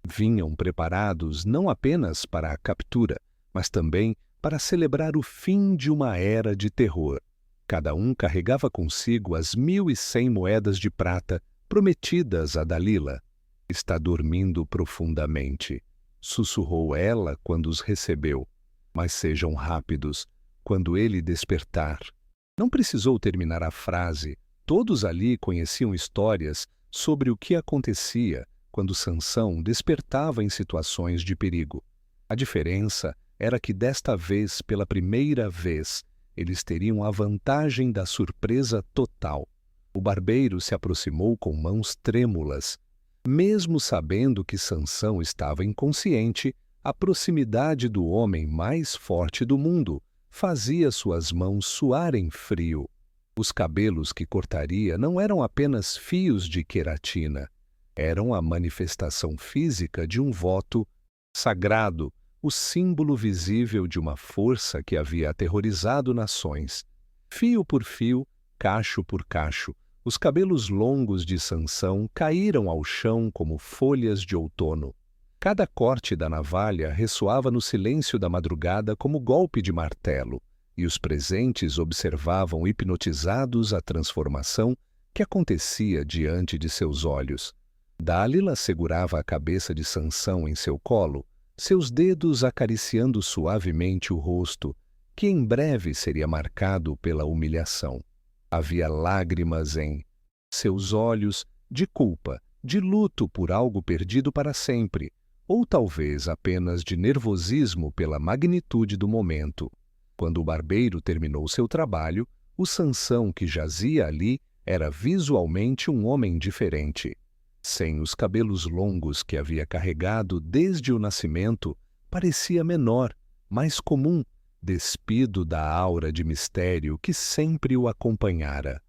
Vinham preparados não apenas para a captura, mas também para celebrar o fim de uma era de terror. Cada um carregava consigo as 1.100 moedas de prata prometidas a Dalila. Está dormindo profundamente, sussurrou ela quando os recebeu. Mas sejam rápidos, quando ele despertar. Não precisou terminar a frase. Todos ali conheciam histórias sobre o que acontecia quando Sansão despertava em situações de perigo. A diferença era que desta vez, pela primeira vez, eles teriam a vantagem da surpresa total. O barbeiro se aproximou com mãos trêmulas. Mesmo sabendo que Sansão estava inconsciente, a proximidade do homem mais forte do mundo fazia suas mãos suarem frio. Os cabelos que cortaria não eram apenas fios de queratina, eram a manifestação física de um voto sagrado o símbolo visível de uma força que havia aterrorizado nações. Fio por fio, cacho por cacho, os cabelos longos de Sansão caíram ao chão como folhas de outono. Cada corte da navalha ressoava no silêncio da madrugada como golpe de martelo, e os presentes observavam hipnotizados a transformação que acontecia diante de seus olhos. Dálila segurava a cabeça de Sansão em seu colo, seus dedos acariciando suavemente o rosto, que em breve seria marcado pela humilhação. Havia lágrimas em seus olhos, de culpa, de luto por algo perdido para sempre, ou talvez apenas de nervosismo pela magnitude do momento. Quando o barbeiro terminou seu trabalho, o Sansão que jazia ali era visualmente um homem diferente. Sem os cabelos longos que havia carregado desde o nascimento, parecia menor, mais comum, despido da aura de mistério que sempre o acompanhara.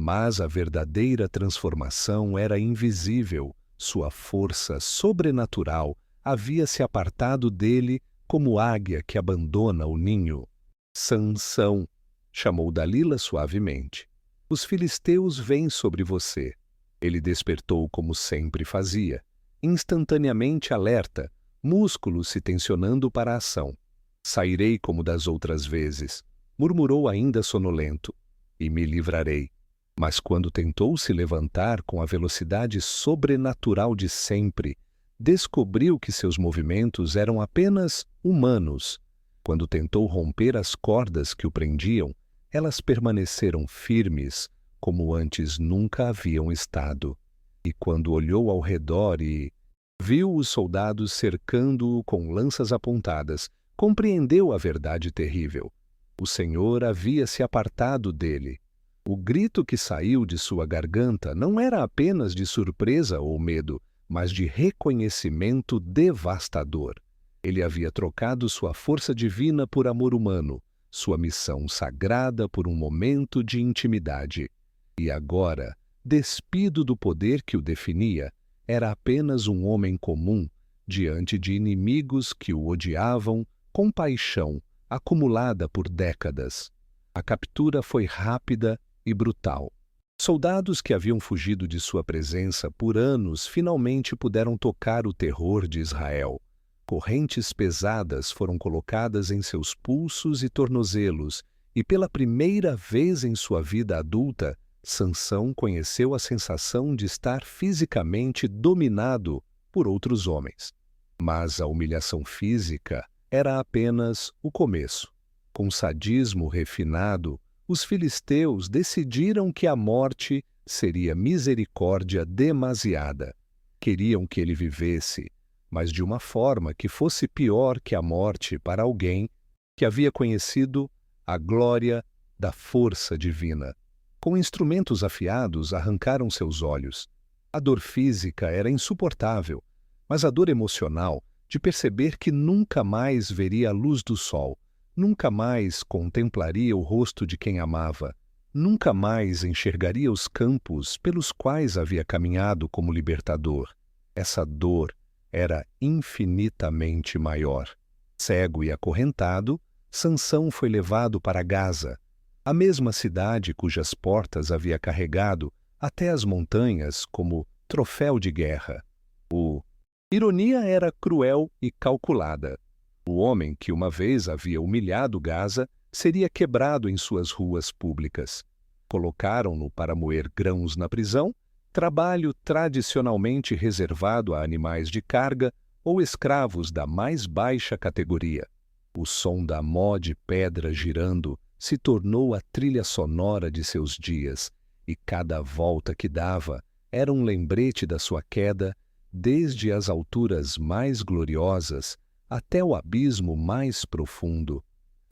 Mas a verdadeira transformação era invisível, sua força sobrenatural havia se apartado dele como águia que abandona o ninho. Sansão, chamou Dalila suavemente. Os filisteus vêm sobre você. Ele despertou como sempre fazia, instantaneamente alerta, músculos se tensionando para a ação. Sairei como das outras vezes, murmurou ainda sonolento, e me livrarei. Mas quando tentou se levantar com a velocidade sobrenatural de sempre, descobriu que seus movimentos eram apenas humanos. Quando tentou romper as cordas que o prendiam, elas permaneceram firmes, como antes nunca haviam estado. E quando olhou ao redor e viu os soldados cercando-o com lanças apontadas, compreendeu a verdade terrível. O Senhor havia se apartado dele. O grito que saiu de sua garganta não era apenas de surpresa ou medo, mas de reconhecimento devastador. Ele havia trocado sua força divina por amor humano, sua missão sagrada por um momento de intimidade. E agora, despido do poder que o definia, era apenas um homem comum diante de inimigos que o odiavam com paixão acumulada por décadas. A captura foi rápida e brutal. Soldados que haviam fugido de sua presença por anos finalmente puderam tocar o terror de Israel. Correntes pesadas foram colocadas em seus pulsos e tornozelos, e pela primeira vez em sua vida adulta, Sansão conheceu a sensação de estar fisicamente dominado por outros homens. Mas a humilhação física era apenas o começo. Com sadismo refinado, os filisteus decidiram que a morte seria misericórdia demasiada. Queriam que ele vivesse, mas de uma forma que fosse pior que a morte para alguém que havia conhecido a glória da força divina. Com instrumentos afiados, arrancaram seus olhos. A dor física era insuportável, mas a dor emocional de perceber que nunca mais veria a luz do sol, nunca mais contemplaria o rosto de quem amava, nunca mais enxergaria os campos pelos quais havia caminhado como libertador. Essa dor era infinitamente maior. Cego e acorrentado, Sansão foi levado para Gaza, a mesma cidade cujas portas havia carregado até as montanhas como troféu de guerra. Ironia era cruel e calculada. O homem que uma vez havia humilhado Gaza seria quebrado em suas ruas públicas. Colocaram-no para moer grãos na prisão, trabalho tradicionalmente reservado a animais de carga ou escravos da mais baixa categoria. O som da mó de pedra girando se tornou a trilha sonora de seus dias, e cada volta que dava era um lembrete da sua queda, desde as alturas mais gloriosas até o abismo mais profundo.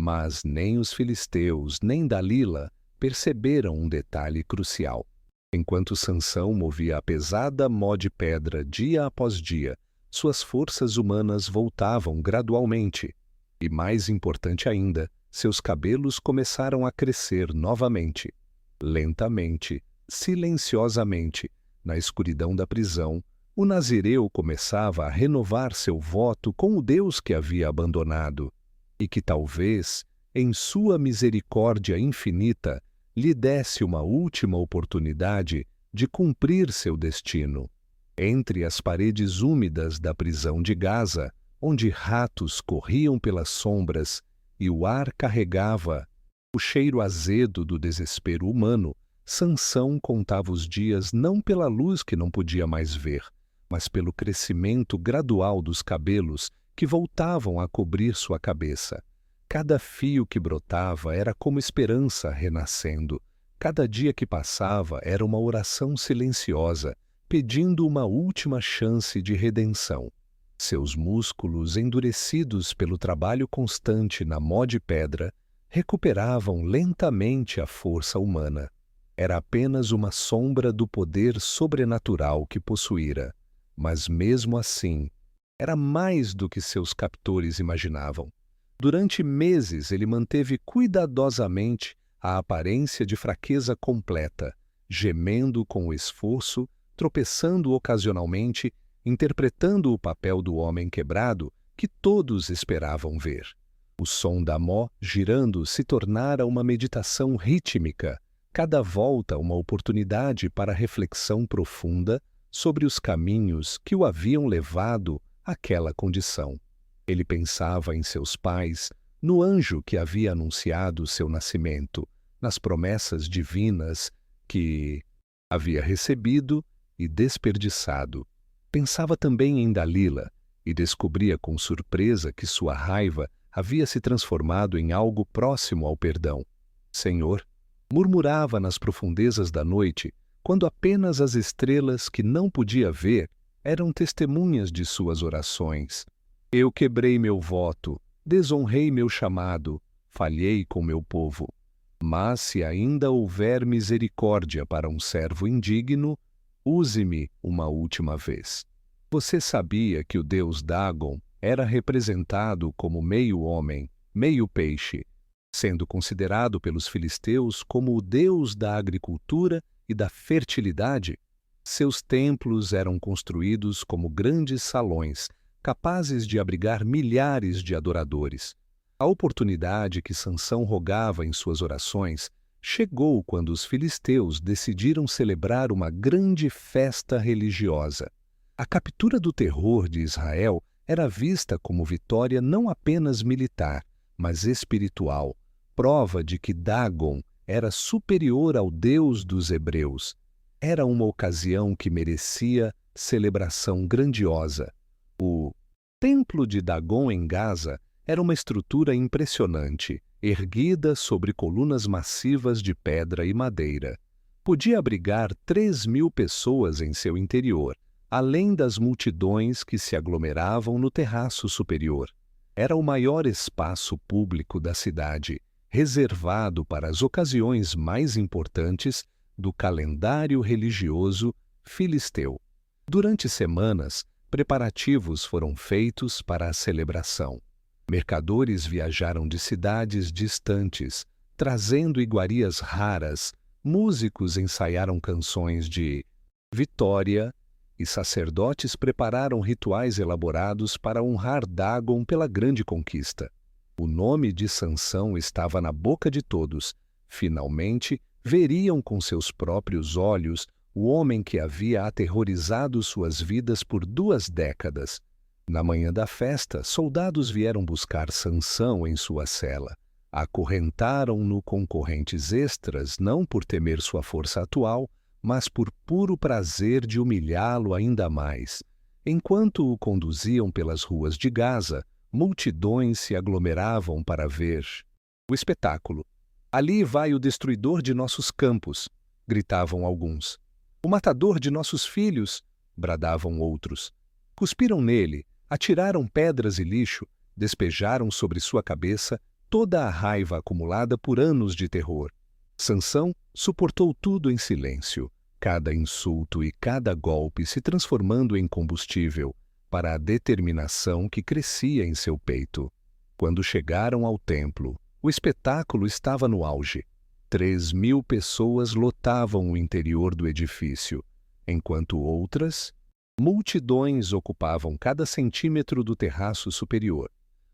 Mas nem os filisteus, nem Dalila perceberam um detalhe crucial. Enquanto Sansão movia a pesada mó de pedra dia após dia, suas forças humanas voltavam gradualmente. E mais importante ainda, seus cabelos começaram a crescer novamente. Lentamente, silenciosamente, na escuridão da prisão, o nazireu começava a renovar seu voto com o Deus que havia abandonado e que talvez, em sua misericórdia infinita, lhe desse uma última oportunidade de cumprir seu destino. Entre as paredes úmidas da prisão de Gaza, onde ratos corriam pelas sombras e o ar carregava o cheiro azedo do desespero humano, Sansão contava os dias não pela luz que não podia mais ver, mas pelo crescimento gradual dos cabelos que voltavam a cobrir sua cabeça. Cada fio que brotava era como esperança renascendo. Cada dia que passava era uma oração silenciosa, pedindo uma última chance de redenção. Seus músculos, endurecidos pelo trabalho constante na mó de pedra, recuperavam lentamente a força humana. Era apenas uma sombra do poder sobrenatural que possuíra, mas mesmo assim, era mais do que seus captores imaginavam. Durante meses ele manteve cuidadosamente a aparência de fraqueza completa, gemendo com o esforço, tropeçando ocasionalmente, interpretando o papel do homem quebrado que todos esperavam ver. O som da mó girando se tornara uma meditação rítmica, cada volta uma oportunidade para reflexão profunda sobre os caminhos que o haviam levado àquela condição. Ele pensava em seus pais, no anjo que havia anunciado seu nascimento, nas promessas divinas que havia recebido e desperdiçado. Pensava também em Dalila e descobria com surpresa que sua raiva havia se transformado em algo próximo ao perdão. Senhor, murmurava nas profundezas da noite, quando apenas as estrelas que não podia ver eram testemunhas de suas orações. Eu quebrei meu voto, desonrei meu chamado, falhei com meu povo. Mas se ainda houver misericórdia para um servo indigno, use-me uma última vez. Você sabia que o deus Dagon era representado como meio homem, meio peixe, sendo considerado pelos filisteus como o deus da agricultura e da fertilidade? Seus templos eram construídos como grandes salões, capazes de abrigar milhares de adoradores. A oportunidade que Sansão rogava em suas orações chegou quando os filisteus decidiram celebrar uma grande festa religiosa. A captura do terror de Israel era vista como vitória não apenas militar, mas espiritual, prova de que Dagon era superior ao Deus dos hebreus. Era uma ocasião que merecia celebração grandiosa. O Templo de Dagon em Gaza era uma estrutura impressionante, erguida sobre colunas massivas de pedra e madeira. Podia abrigar 3.000 pessoas em seu interior, além das multidões que se aglomeravam no terraço superior. Era o maior espaço público da cidade, reservado para as ocasiões mais importantes do calendário religioso filisteu. Durante semanas, preparativos foram feitos para a celebração. Mercadores viajaram de cidades distantes, trazendo iguarias raras, músicos ensaiaram canções de vitória e sacerdotes prepararam rituais elaborados para honrar Dagon pela grande conquista. O nome de Sansão estava na boca de todos. Finalmente, veriam com seus próprios olhos o homem que havia aterrorizado suas vidas por 2 décadas. Na manhã da festa, soldados vieram buscar Sansão em sua cela. Acorrentaram-no com correntes extras, não por temer sua força atual, mas por puro prazer de humilhá-lo ainda mais. Enquanto o conduziam pelas ruas de Gaza, multidões se aglomeravam para ver o espetáculo. Ali vai o destruidor de nossos campos, gritavam alguns. O matador de nossos filhos, bradavam outros. Cuspiram nele, atiraram pedras e lixo, despejaram sobre sua cabeça toda a raiva acumulada por anos de terror. Sansão suportou tudo em silêncio, cada insulto e cada golpe se transformando em combustível para a determinação que crescia em seu peito. Quando chegaram ao templo, o espetáculo estava no auge. 3.000 pessoas lotavam o interior do edifício, enquanto outras Multidões ocupavam cada centímetro do terraço superior.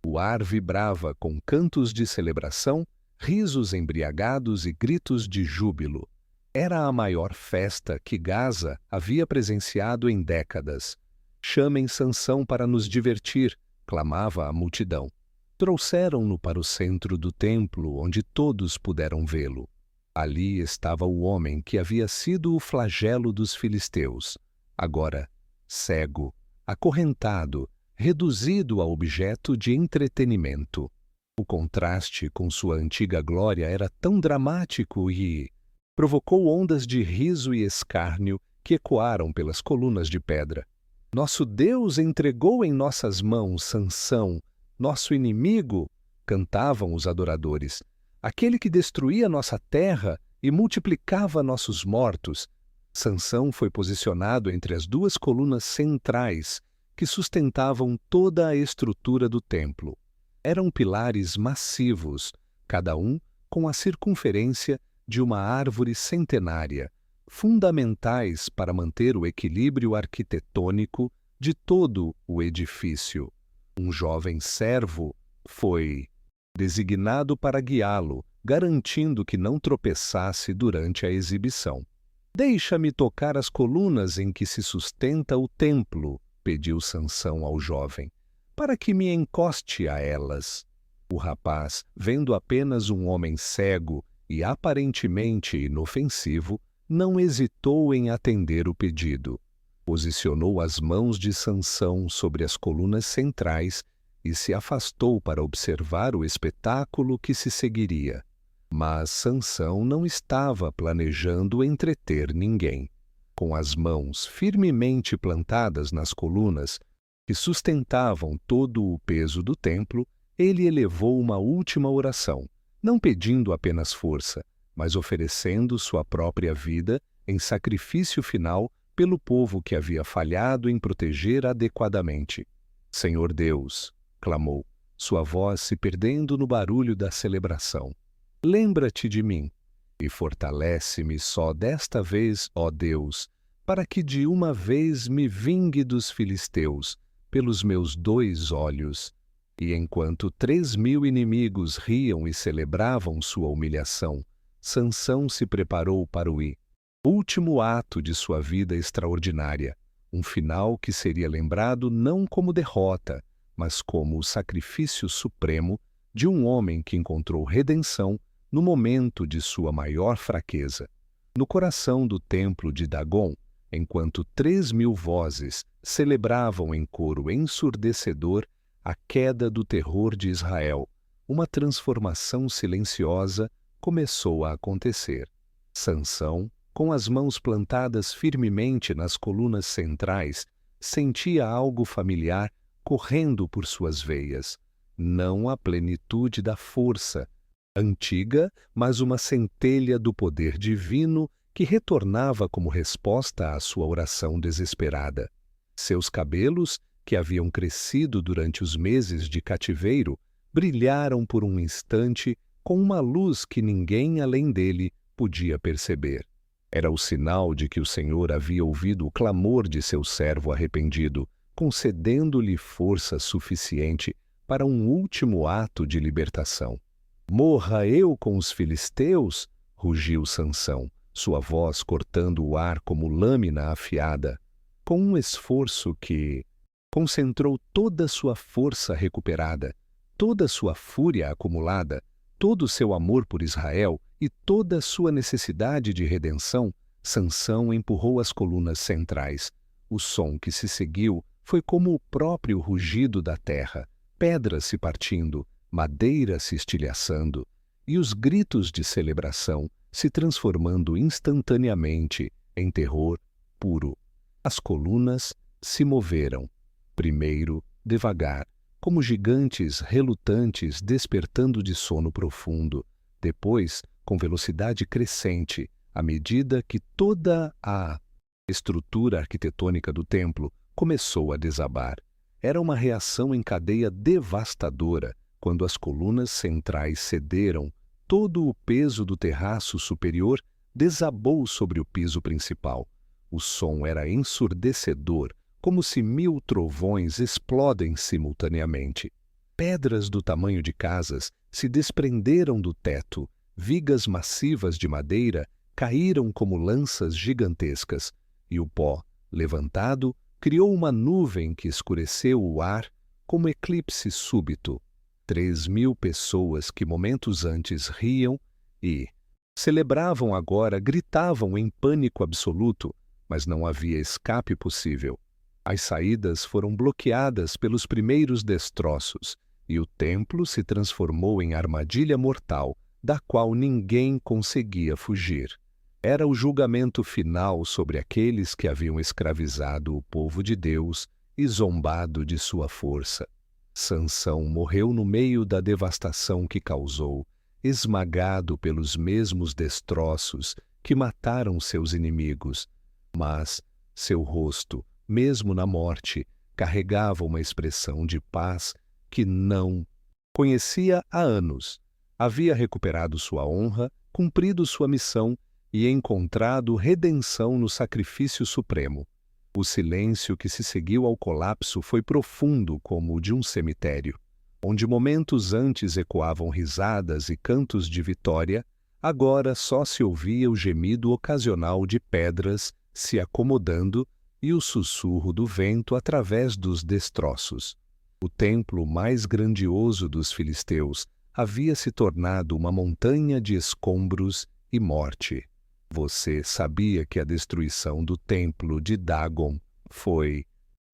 O ar vibrava com cantos de celebração, risos embriagados e gritos de júbilo. Era a maior festa que Gaza havia presenciado em décadas. Chamem Sansão para nos divertir, clamava a multidão. Trouxeram-no para o centro do templo, onde todos puderam vê-lo. Ali estava o homem que havia sido o flagelo dos filisteus. Agora, cego, acorrentado, reduzido a objeto de entretenimento. O contraste com sua antiga glória era tão dramático e provocou ondas de riso e escárnio que ecoaram pelas colunas de pedra. Nosso Deus entregou em nossas mãos Sansão, nosso inimigo, cantavam os adoradores. Aquele que destruía nossa terra e multiplicava nossos mortos. Sansão foi posicionado entre as duas colunas centrais que sustentavam toda a estrutura do templo. Eram pilares massivos, cada um com a circunferência de uma árvore centenária, fundamentais para manter o equilíbrio arquitetônico de todo o edifício. Um jovem servo foi designado para guiá-lo, garantindo que não tropeçasse durante a exibição. Deixa-me tocar as colunas em que se sustenta o templo, pediu Sansão ao jovem, para que me encoste a elas. O rapaz, vendo apenas um homem cego e aparentemente inofensivo, não hesitou em atender o pedido. Posicionou as mãos de Sansão sobre as colunas centrais e se afastou para observar o espetáculo que se seguiria. Mas Sansão não estava planejando entreter ninguém. Com as mãos firmemente plantadas nas colunas que sustentavam todo o peso do templo, ele elevou uma última oração, não pedindo apenas força, mas oferecendo sua própria vida em sacrifício final pelo povo que havia falhado em proteger adequadamente. Senhor Deus, clamou, sua voz se perdendo no barulho da celebração. Lembra-te de mim e fortalece-me só desta vez, ó Deus, para que de uma vez me vingue dos filisteus pelos meus 2 olhos. E enquanto 3.000 inimigos riam e celebravam sua humilhação, Sansão se preparou para o último ato de sua vida extraordinária, um final que seria lembrado não como derrota, mas como o sacrifício supremo de um homem que encontrou redenção no momento de sua maior fraqueza. No coração do templo de Dagon, enquanto 3.000 vozes celebravam em coro ensurdecedor a queda do terror de Israel, uma transformação silenciosa começou a acontecer. Sansão, com as mãos plantadas firmemente nas colunas centrais, sentia algo familiar correndo por suas veias, não a plenitude da força, antiga, mas uma centelha do poder divino que retornava como resposta à sua oração desesperada. Seus cabelos, que haviam crescido durante os meses de cativeiro, brilharam por um instante com uma luz que ninguém além dele podia perceber. Era o sinal de que o Senhor havia ouvido o clamor de seu servo arrependido, concedendo-lhe força suficiente para um último ato de libertação. Morra eu com os filisteus? Rugiu Sansão, sua voz cortando o ar como lâmina afiada. Com um esforço que concentrou toda sua força recuperada, toda sua fúria acumulada, todo o seu amor por Israel e toda a sua necessidade de redenção, Sansão empurrou as colunas centrais. O som que se seguiu foi como o próprio rugido da terra, pedras se partindo, madeira se estilhaçando, e os gritos de celebração se transformando instantaneamente em terror puro. As colunas se moveram, primeiro devagar, como gigantes relutantes despertando de sono profundo, depois com velocidade crescente, à medida que toda a estrutura arquitetônica do templo começou a desabar. Era uma reação em cadeia devastadora. Quando as colunas centrais cederam, todo o peso do terraço superior desabou sobre o piso principal. O som era ensurdecedor, como se 1000 trovões explodem simultaneamente. Pedras do tamanho de casas se desprenderam do teto, vigas massivas de madeira caíram como lanças gigantescas, e o pó, levantado, criou uma nuvem que escureceu o ar como eclipse súbito. 3.000 pessoas que momentos antes riam e celebravam agora gritavam em pânico absoluto, mas não havia escape possível. As saídas foram bloqueadas pelos primeiros destroços, e o templo se transformou em armadilha mortal, da qual ninguém conseguia fugir. Era o julgamento final sobre aqueles que haviam escravizado o povo de Deus e zombado de sua força. Sansão morreu no meio da devastação que causou, esmagado pelos mesmos destroços que mataram seus inimigos. Mas seu rosto, mesmo na morte, carregava uma expressão de paz que não conhecia há anos. Havia recuperado sua honra, cumprido sua missão e encontrado redenção no sacrifício supremo. O silêncio que se seguiu ao colapso foi profundo como o de um cemitério. Onde momentos antes ecoavam risadas e cantos de vitória, agora só se ouvia o gemido ocasional de pedras se acomodando e o sussurro do vento através dos destroços. O templo mais grandioso dos filisteus havia se tornado uma montanha de escombros e morte. Você sabia que a destruição do templo de Dagon foi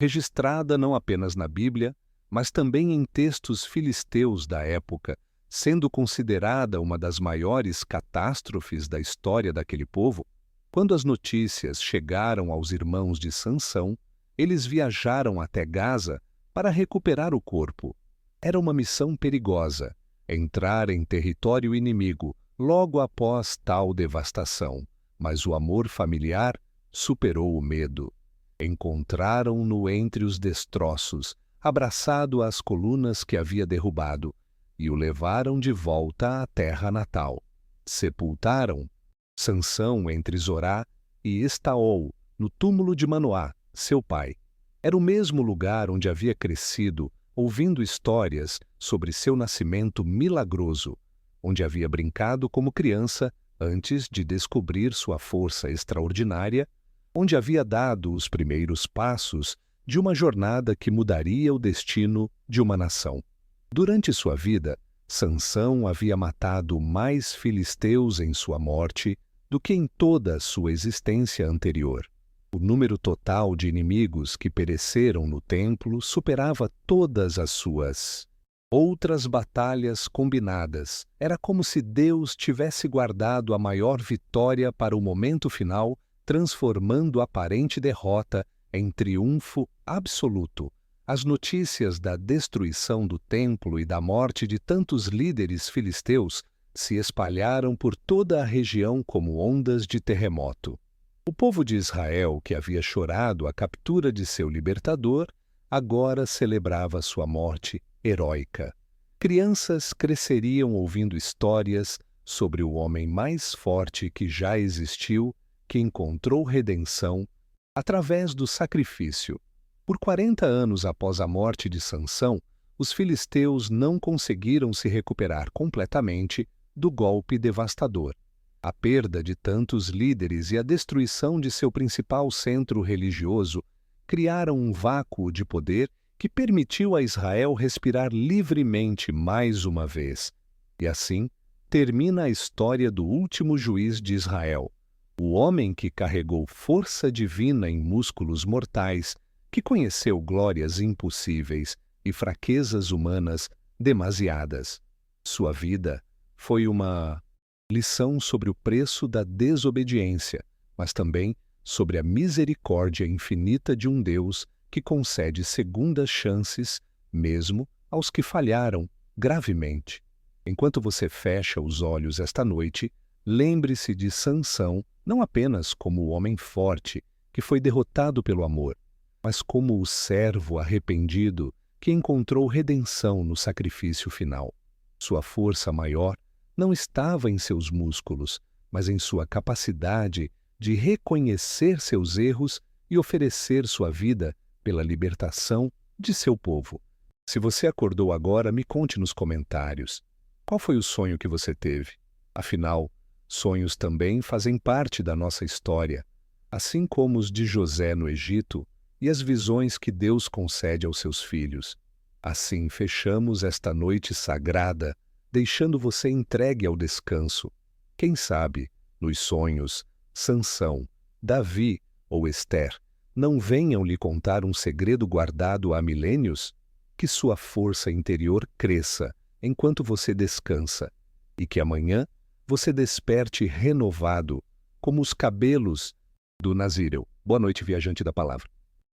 registrada não apenas na Bíblia, mas também em textos filisteus da época, sendo considerada uma das maiores catástrofes da história daquele povo? Quando as notícias chegaram aos irmãos de Sansão, eles viajaram até Gaza para recuperar o corpo. Era uma missão perigosa, entrar em território inimigo logo após tal devastação, mas o amor familiar superou o medo. Encontraram-no entre os destroços, abraçado às colunas que havia derrubado, e o levaram de volta à terra natal. Sepultaram Sansão entre Zorá e Estaol, no túmulo de Manoá, seu pai. Era o mesmo lugar onde havia crescido, ouvindo histórias sobre seu nascimento milagroso, onde havia brincado como criança antes de descobrir sua força extraordinária, onde havia dado os primeiros passos de uma jornada que mudaria o destino de uma nação. Durante sua vida, Sansão havia matado mais filisteus em sua morte do que em toda a sua existência anterior. O número total de inimigos que pereceram no templo superava todas as suas outras batalhas combinadas. Era como se Deus tivesse guardado a maior vitória para o momento final, transformando a aparente derrota em triunfo absoluto. As notícias da destruição do templo e da morte de tantos líderes filisteus se espalharam por toda a região como ondas de terremoto. O povo de Israel, que havia chorado a captura de seu libertador, agora celebrava sua morte heróica. Crianças cresceriam ouvindo histórias sobre o homem mais forte que já existiu, que encontrou redenção através do sacrifício. Por 40 anos após a morte de Sansão, os filisteus não conseguiram se recuperar completamente do golpe devastador. A perda de tantos líderes e a destruição de seu principal centro religioso criaram um vácuo de poder que permitiu a Israel respirar livremente mais uma vez. E assim, termina a história do último juiz de Israel, o homem que carregou força divina em músculos mortais, que conheceu glórias impossíveis e fraquezas humanas demasiadas. Sua vida foi uma lição sobre o preço da desobediência, mas também sobre a misericórdia infinita de um Deus que concede segundas chances, mesmo aos que falharam gravemente. Enquanto você fecha os olhos esta noite, lembre-se de Sansão não apenas como o homem forte que foi derrotado pelo amor, mas como o servo arrependido que encontrou redenção no sacrifício final. Sua força maior não estava em seus músculos, mas em sua capacidade de reconhecer seus erros e oferecer sua vida pela libertação de seu povo. Se você acordou agora, me conte nos comentários. Qual foi o sonho que você teve? Afinal, sonhos também fazem parte da nossa história, assim como os de José no Egito e as visões que Deus concede aos seus filhos. Assim fechamos esta noite sagrada, deixando você entregue ao descanso. Quem sabe, nos sonhos, Sansão, Davi ou Ester não venham lhe contar um segredo guardado há milênios? Que sua força interior cresça enquanto você descansa e que amanhã você desperte renovado, como os cabelos do Nazíreu. Boa noite, viajante da palavra.